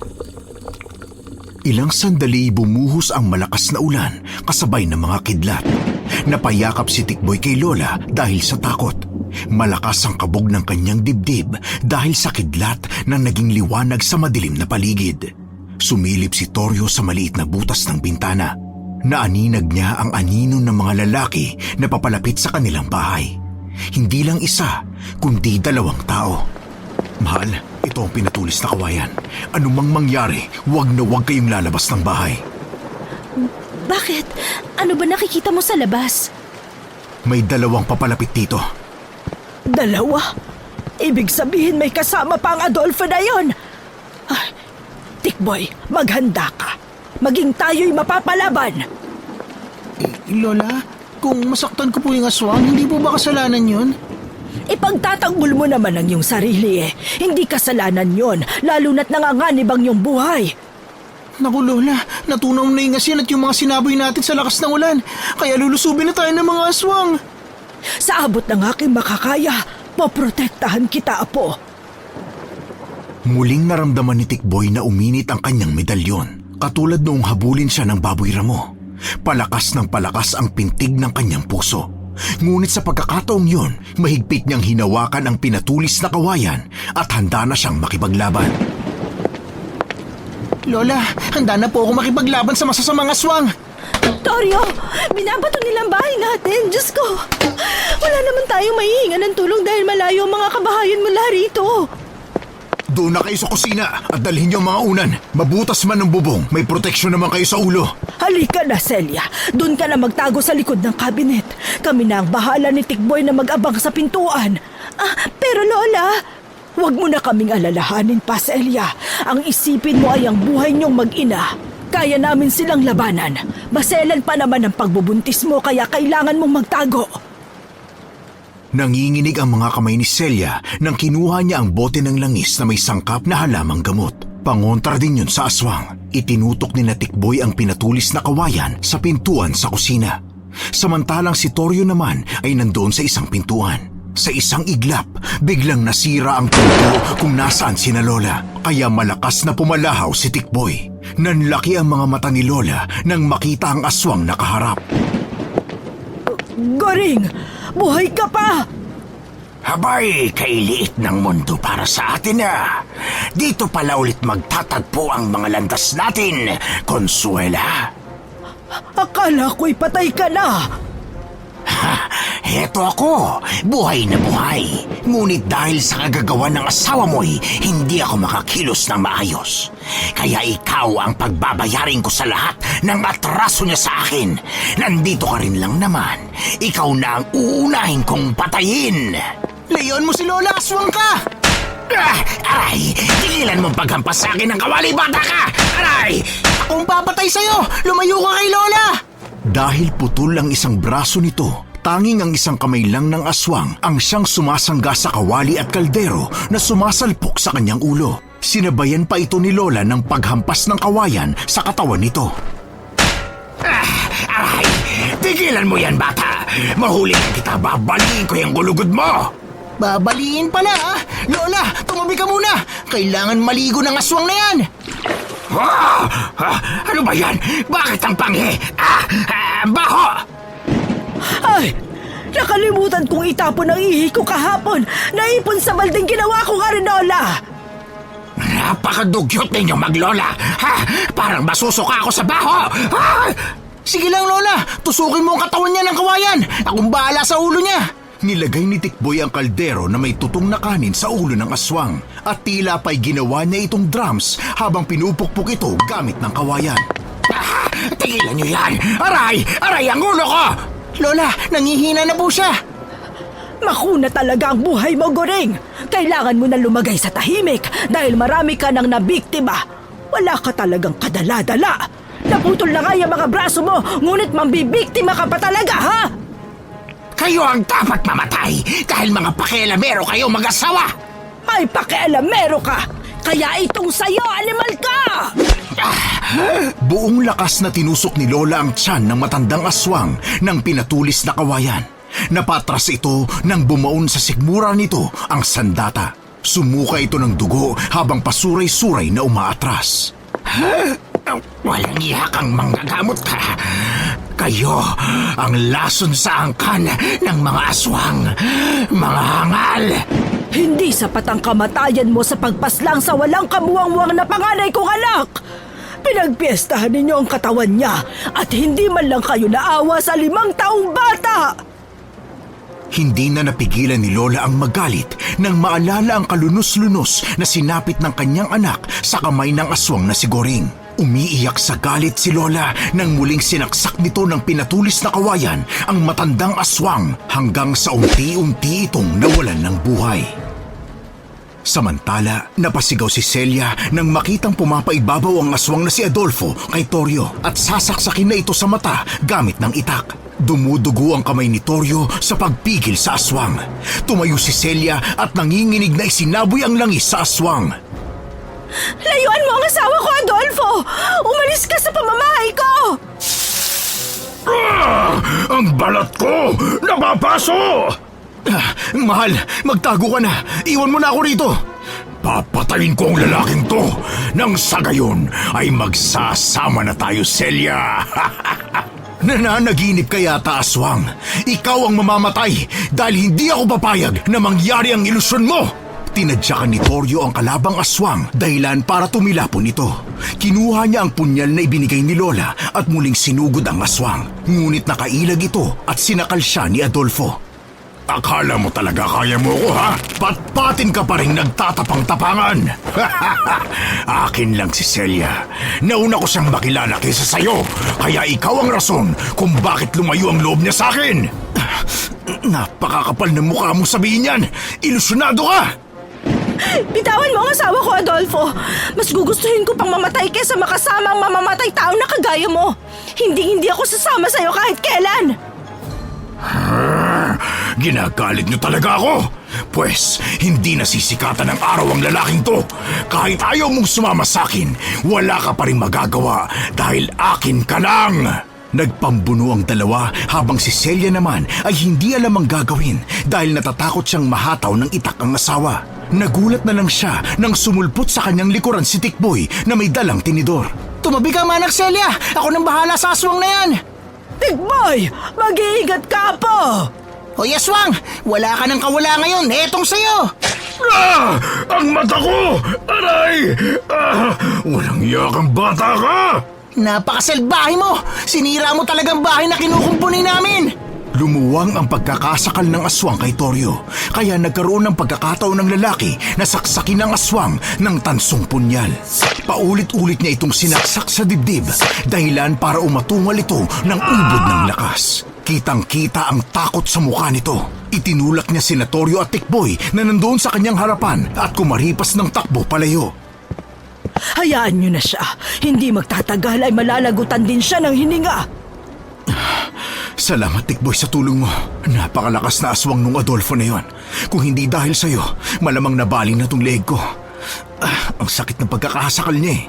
Ilang sandali bumuhos ang malakas na ulan kasabay ng mga kidlat. Napayakap si Tikboy kay Lola dahil sa takot. Malakas ang kabog ng kanyang dibdib dahil sa kidlat na naging liwanag sa madilim na paligid. Sumilip si Torio sa maliit na butas ng bintana. Naaninag niya ang anino ng mga lalaki na papalapit sa kanilang bahay. Hindi lang isa, kundi 2 tao. Mahal, ito ang pinatulis na kawayan. Anumang mangyari, huwag na huwag kayong lalabas ng bahay. Bakit? Ano ba nakikita mo sa labas? May 2 papalapit dito. 2? Ibig sabihin may kasama pa ang Adolfo na yun. Ay, Tikboy, maghanda ka. Maging tayo'y mapapalaban. Lola, kung masaktan ko po yung aswang, hindi po ba kasalanan yun? Ipagtatanggol mo naman ang iyong sarili eh. Hindi kasalanan yon, lalo na't nanganganib ang iyong buhay. Naku Lola, natunaw na yung asin at yung mga sinaboy natin sa lakas ng ulan. Kaya lulusubin na tayo ng mga aswang. Sa abot ng aking makakaya, poprotektahan kita, Apo. Muling naramdaman ni Tikboy na uminit ang kanyang medalyon. Katulad noong habulin siya ng baboy ramo. Palakas ng palakas ang pintig ng kanyang puso. Ngunit sa pagkakataong yun, mahigpit niyang hinawakan ang pinatulis na kawayan at handa na siyang makipaglaban. Lola, handa na po ako makipaglaban sa masasamang aswang. Torio, binabato nilang bahay natin. Diyos ko, wala naman tayong mahihinga ng tulong dahil malayo ang mga kabahayan mula rito. Doon na kayo sa kusina at dalhin niyo ang mga unan. Mabutas man ng bubong, may proteksyon naman kayo sa ulo. Halika na, Celia. Doon ka na magtago sa likod ng kabinet. Kami na ang bahala ni Tikboy na mag-abang sa pintuan. Pero Lola, Huwag mo na kaming alalahanin pa, Celia. Ang isipin mo ay ang buhay niyong mag-ina. Kaya namin silang labanan. Baselan pa naman ang pagbubuntis mo kaya kailangan mong magtago. Nanginginig ang mga kamay ni Celia nang kinuha niya ang bote ng langis na may sangkap na halamang gamot. Pangontra din yun sa aswang. Itinutok ni Tikboy ang pinatulis na kawayan sa pintuan sa kusina. Samantalang si Torio naman ay nandoon sa isang pintuan. Sa isang iglap, biglang nasira ang pinto kung nasaan sina Lola. Kaya malakas na pumalahaw si Tikboy. Nanlaki ang mga mata ni Lola nang makita ang aswang nakaharap. Goring! Buhay ka pa! Habay, kailiit ng mundo para sa atin Dito pala ulit magtatagpo ang mga landas natin, Consuela. Akala ko'y patay ka na! Heto ako, buhay na buhay. Ngunit dahil sa kagagawa ng asawa mo'y hindi ako makakilos ng maayos. Kaya ikaw ang pagbabayarin ko sa lahat ng atraso niya sa akin. Nandito ka rin lang naman. Ikaw na ang uunahin kong patayin. Layon mo si Lola, aswang ka! Aray! Tigilan mong paghampas sa akin ng kawali, bata ka! Aray! Akong papatay sa'yo! Lumayo ka kay Lola! Dahil putol ang isang braso nito, tanging ang isang kamay lang ng aswang ang siyang sumasangga sa kawali at kaldero na sumasalpok sa kanyang ulo. Sinabayan pa ito ni Lola ng paghampas ng kawayan sa katawan nito. Aray! Tigilan mo yan, bata! Mahuli na kita, babaliin ko yung gulugod mo! Babaliin pala Lola, tumabi ka muna! Kailangan maligo ng aswang na yan! Ano ba yan? Bakit ang panghi? Baho! Ay! Nakalimutan kong itapon ang ihi ko kahapon. Naipon sa balding ginawa kong arenola. Napakadugyot ninyo maglola. Parang masusuka ako sa baho. Sige lang Lola, tusukin mo ang katawan niya ng kawayan. Akong bahala sa ulo niya. Nilagay ni Tikboy ang kaldero na may tutong na kanin sa ulo ng aswang at tila pa'y ginawa niya itong drums habang pinupukpok ito gamit ng kawayan. Tigilan niyo yan! Aray! Aray ang ulo ko! Lola, nangihina na po siya. Makuna talaga ang buhay mo, Goring. Kailangan mo na lumagay sa tahimik dahil marami ka nang nabiktima. Wala ka talagang kadala-dala. Naputol na nga yung mga braso mo, ngunit mambibiktima ka pa talaga, ha? Kayo ang dapat mamatay dahil mga pakialamero kayo mag-asawa! Ay, pakialamero ka! Kaya itong sayo, animal ka! Buong lakas na tinusok ni Lola ang tiyan ng matandang aswang ng pinatulis na kawayan. Napatras ito nang bumaon sa sikmura nito ang sandata. Sumuka ito ng dugo habang pasuray-suray na umaatras. Walang iyakang manggagamot ka. Kayo ang lason sa angkan ng mga aswang, mga hangal. Hindi sapat ang kamatayan mo sa pagpaslang sa walang kamuwang-muwang na panganay kong anak! Pinagpiestahan ninyo ang katawan niya at hindi man lang kayo naawa sa 5 taong bata! Hindi na napigilan ni Lola ang magalit nang maalala ang kalunos-lunos na sinapit ng kanyang anak sa kamay ng aswang na si Goring. Umiiyak sa galit si Lola nang muling sinaksak nito ng pinatulis na kawayan ang matandang aswang hanggang sa unti-unti itong nawalan ng buhay. Samantala, napasigaw si Celia nang makitang pumapaibabaw ang aswang na si Adolfo kay Torio at sasaksakin na ito sa mata gamit ng itak. Dumudugo ang kamay ni Torio sa pagpigil sa aswang. Tumayo si Celia at nanginginig na isinaboy ang langis sa aswang. Layuan mo ang asawa ko, Adolfo! Umalis ka sa pamamahay ko! Ang balat ko! Napapaso! Mahal, magtago ka na. Iwan mo na ako rito. Papatayin ko ang lalaking to nang sa gayon ay magsasama na tayo, Celia. Nananaginip ka yata, aswang. Ikaw ang mamamatay dahil hindi ako papayag na mangyari ang ilusyon mo. Tinadyakan ni Torio ang kalabang aswang dahilan para tumilapon ito. Kinuha niya ang punyal na ibinigay ni Lola at muling sinugod ang aswang. Ngunit nakailag ito at sinakal siya ni Adolfo. Akala mo talaga kaya mo ko, ha? Patpatin ka pa rin nagtatapang-tapangan. Akin lang si Celia. Nauna ko siyang makilala kaysa sayo, kaya ikaw ang rason kung bakit lumayo ang loob niya sa akin. Napakakapal ng mukha mong sabihin yan. Ilusyonado ka! Bitawan mo ang asawa ko, Adolfo! Mas gugustuhin ko pang mamatay kaysa makasama ang mamamatay taong nakagaya mo! Hindi ako sasama sa'yo kahit kailan! Ginagalit niyo talaga ako! Pwes, hindi nasisikatan ng araw ang lalaking to. Kahit ayaw mong sumama sa akin, wala ka pa rin magagawa dahil akin ka lang! Nagpambuno ang dalawa habang si Celia naman ay hindi alam ang gagawin dahil natatakot siyang mahataw ng itak ang asawa. Nagulat na lang siya nang sumulpot sa kanyang likuran si Tikboy na may dalang tinidor. Tumabi ka, Manang Celia. Ako nang bahala sa aswang na yan. Tikboy! Mag-iingat ka po! Hoy, aswang! Wala ka nang kawala ngayon. Etong sayo. Ang mata ko! Aray! Walang iyakang bata ka! Napakasalbahe mo! Sinira mo talagang bahay na kinukumpuni namin! Lumuwang ang pagkakasakal ng aswang kay Torio, kaya nagkaroon ng pagkakataon ng lalaki na saksakin ng aswang ng tansong punyal. Paulit-ulit niya itong sinaksak sa dibdib, dahilan para umatungal ito ng ubod ng lakas. Kitang-kita ang takot sa mukha nito. Itinulak niya sina Torio at Tikboy na nandoon sa kanyang harapan at kumaripas ng takbo palayo. Hayaan niyo na siya. Hindi magtatagal ay malalagutan din siya ng hininga. Salamat, Tikboy, sa tulong mo. Napakalakas na aswang nung Adolfo na yon. Kung hindi dahil sa'yo, malamang nabaling na tong leg ko. Ang sakit ng pagkakasakal niya eh.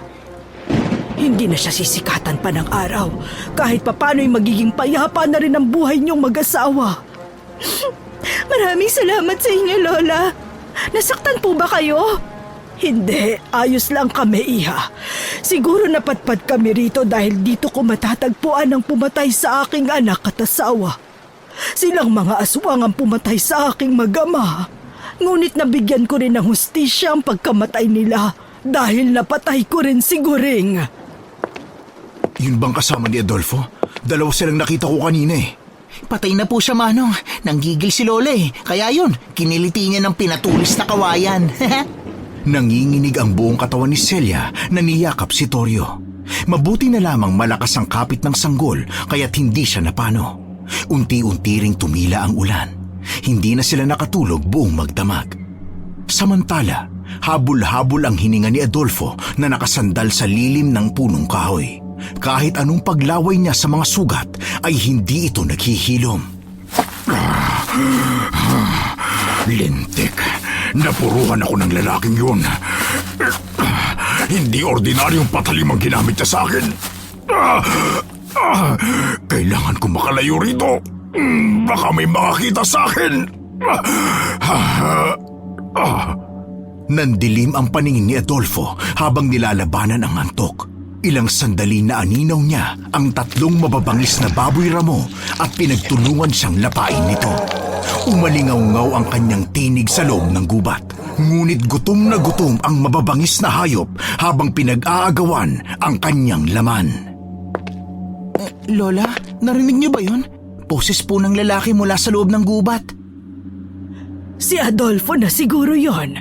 Hindi na siya sisikatan pa ng araw. Kahit papano'y magiging payapa na rin ang buhay niyong mag-asawa. Maraming salamat sa inyo, Lola. Nasaktan po ba kayo? Hindi, ayos lang kami, Iha. Siguro napatpad kami rito dahil dito ko matatagpuan ang pumatay sa aking anak at asawa. Silang mga aswang ang pumatay sa aking mag-ama. Ngunit nabigyan ko rin ng hustisya ang pagkamatay nila dahil napatay ko rin si Goring. Yun bang kasama ni Adolfo? Dalawa silang nakita ko kanina eh. Patay na po siya, Manong. Nanggigil si Lola eh. Kaya yun, kiniliti niya ng pinatulis na kawayan. Nanginginig ang buong katawan ni Celia na niyakap si Torio. Mabuti na lamang malakas ang kapit ng sanggol kaya't hindi siya napano. Unti-unti ring tumila ang ulan. Hindi na sila nakatulog buong magdamag. Samantala, habol-habol ang hininga ni Adolfo na nakasandal sa lilim ng punong kahoy. Kahit anong paglaway niya sa mga sugat ay hindi ito naghihilom. Lintik, napuruhan ako ng lalaking yun. Hindi ordinaryong patalim ang ginamit niya sa akin. Kailangan ko makalayo rito. Baka may makakita sa akin. Nandilim ang paningin ni Adolfo habang nilalabanan ang antok. Ilang sandali na aninaw niya ang 3 mababangis na baboy ramo at pinagtulungan siyang lapain nito. Umalingaw-ngaw ang kanyang tinig sa loob ng gubat. Ngunit gutom na gutom ang mababangis na hayop habang pinag-aagawan ang kanyang laman. Lola, narinig niyo ba yun? Boses po ng lalaki mula sa loob ng gubat. Si Adolfo na siguro yon.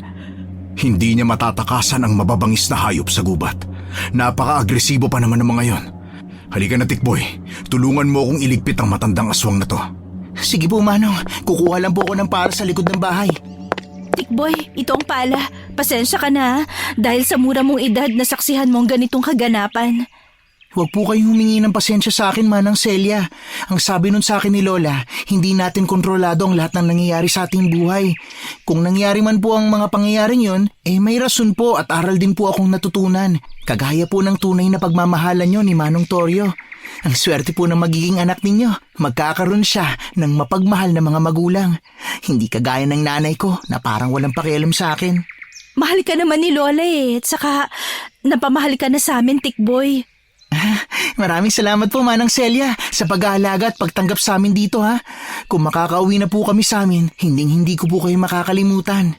Hindi niya matatakasan ang mababangis na hayop sa gubat. Napaka-agresibo pa naman ng mga yon. Halika na, Tikboy. Tulungan mo akong iligpit ang matandang aswang na to. Sige po, Manong. Kukuha lang po ako ng para sa likod ng bahay. Tikboy, ito ang pala. Pasensya ka na dahil sa mura mong edad nasaksihan mo ang ganitong kaganapan. Huwag po kayong humingi ng pasensya sa akin, Manang Celia. Ang sabi nun sa akin ni Lola, hindi natin kontrolado ang lahat ng nangyayari sa ating buhay. Kung nangyari man po ang mga pangyayaring yun, may rason po at aral din po akong natutunan. Kagaya po ng tunay na pagmamahalan nyo ni Manong Torio. Ang swerte po ng magiging anak ninyo. Magkakaroon siya ng mapagmahal na mga magulang. Hindi kagaya ng nanay ko na parang walang pakialam sa akin. Mahal ka naman ni Lola at saka napamahal ka na sa amin, Tikboy. Maraming salamat po, Manang Celia, sa pag-aalaga at pagtanggap sa amin dito, ha. Kung makakauwi na po kami sa amin, hindi ko po kayo makakalimutan.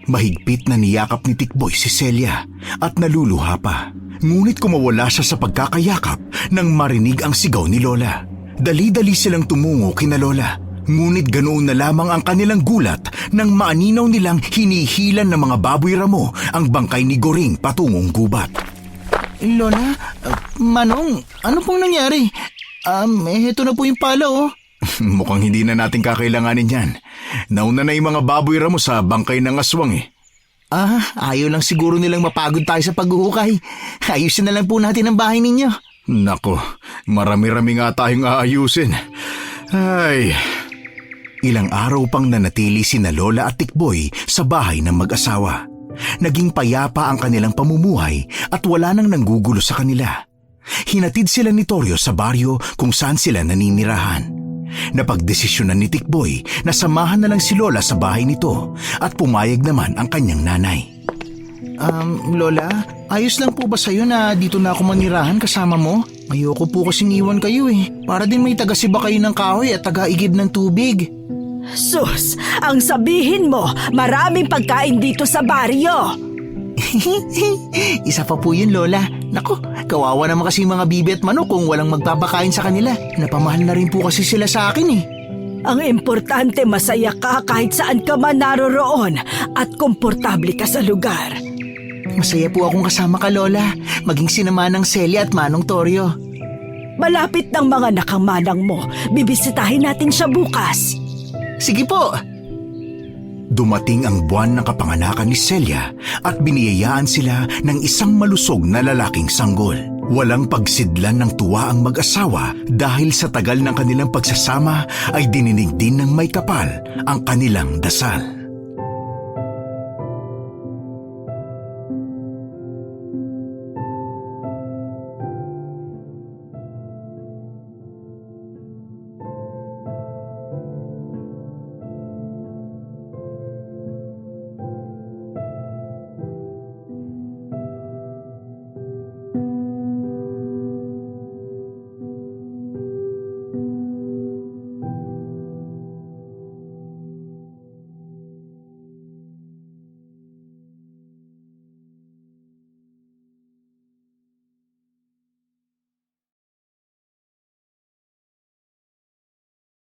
Mahigpit na niyakap ni Tikboy si Celia at naluluha pa. Ngunit kumawala siya sa pagkakayakap nang marinig ang sigaw ni Lola. Dali-dali silang tumungo kina Lola. Ngunit ganoon na lamang ang kanilang gulat nang maaninaw nilang hinihilan ng mga baboy ramo ang bangkay ni Goring patungong gubat. Lola, Manong, ano pong nangyari? Heto na po yung pala, oh. Mukhang hindi na natin kakailanganin yan. Nauna na yung mga baboy ramo sa bangkay ng aswang eh. Ayaw lang siguro nilang mapagod tayo sa paghuhukay. Ayusin na lang po natin ang bahay ninyo. Nako, marami-rami nga tayong aayusin. Ay... Ilang araw pang nanatili sina Lola at Tikboy sa bahay ng mag-asawa. Naging payapa ang kanilang pamumuhay at wala nang nanggugulo sa kanila. Hinatid sila ni Torio sa baryo kung saan sila naninirahan. Napagdesisyonan ni Tikboy na samahan na lang si Lola sa bahay nito at pumayag naman ang kanyang nanay. Lola, ayos lang po ba sa'yo na dito na ako manirahan kasama mo? Ayoko po kasing iwan kayo eh. Para din may taga-siba kayo ng kahoy at taga-igib ng tubig. Sus, ang sabihin mo, maraming pagkain dito sa baryo. Isa pa po yun, Lola. Naku, kawawa naman kasi yung mga bibi at manok kung walang magpapakain sa kanila. Napamahal na rin po kasi sila sa akin eh. Ang importante masaya ka kahit saan ka man naroroon at komportable ka sa lugar. Masaya po akong kasama ka, Lola. Maging sina Manang Celia at Manong Torio. Malapit ng mga nakamanang mo. Bibisitahin natin siya bukas. Sige po. Dumating ang buwan ng kapanganakan ni Celia at biniyayaan sila ng isang malusog na lalaking sanggol. Walang pagsidlan ng tuwa ang mag-asawa dahil sa tagal ng kanilang pagsasama ay dininig din ng may kapal ang kanilang dasal.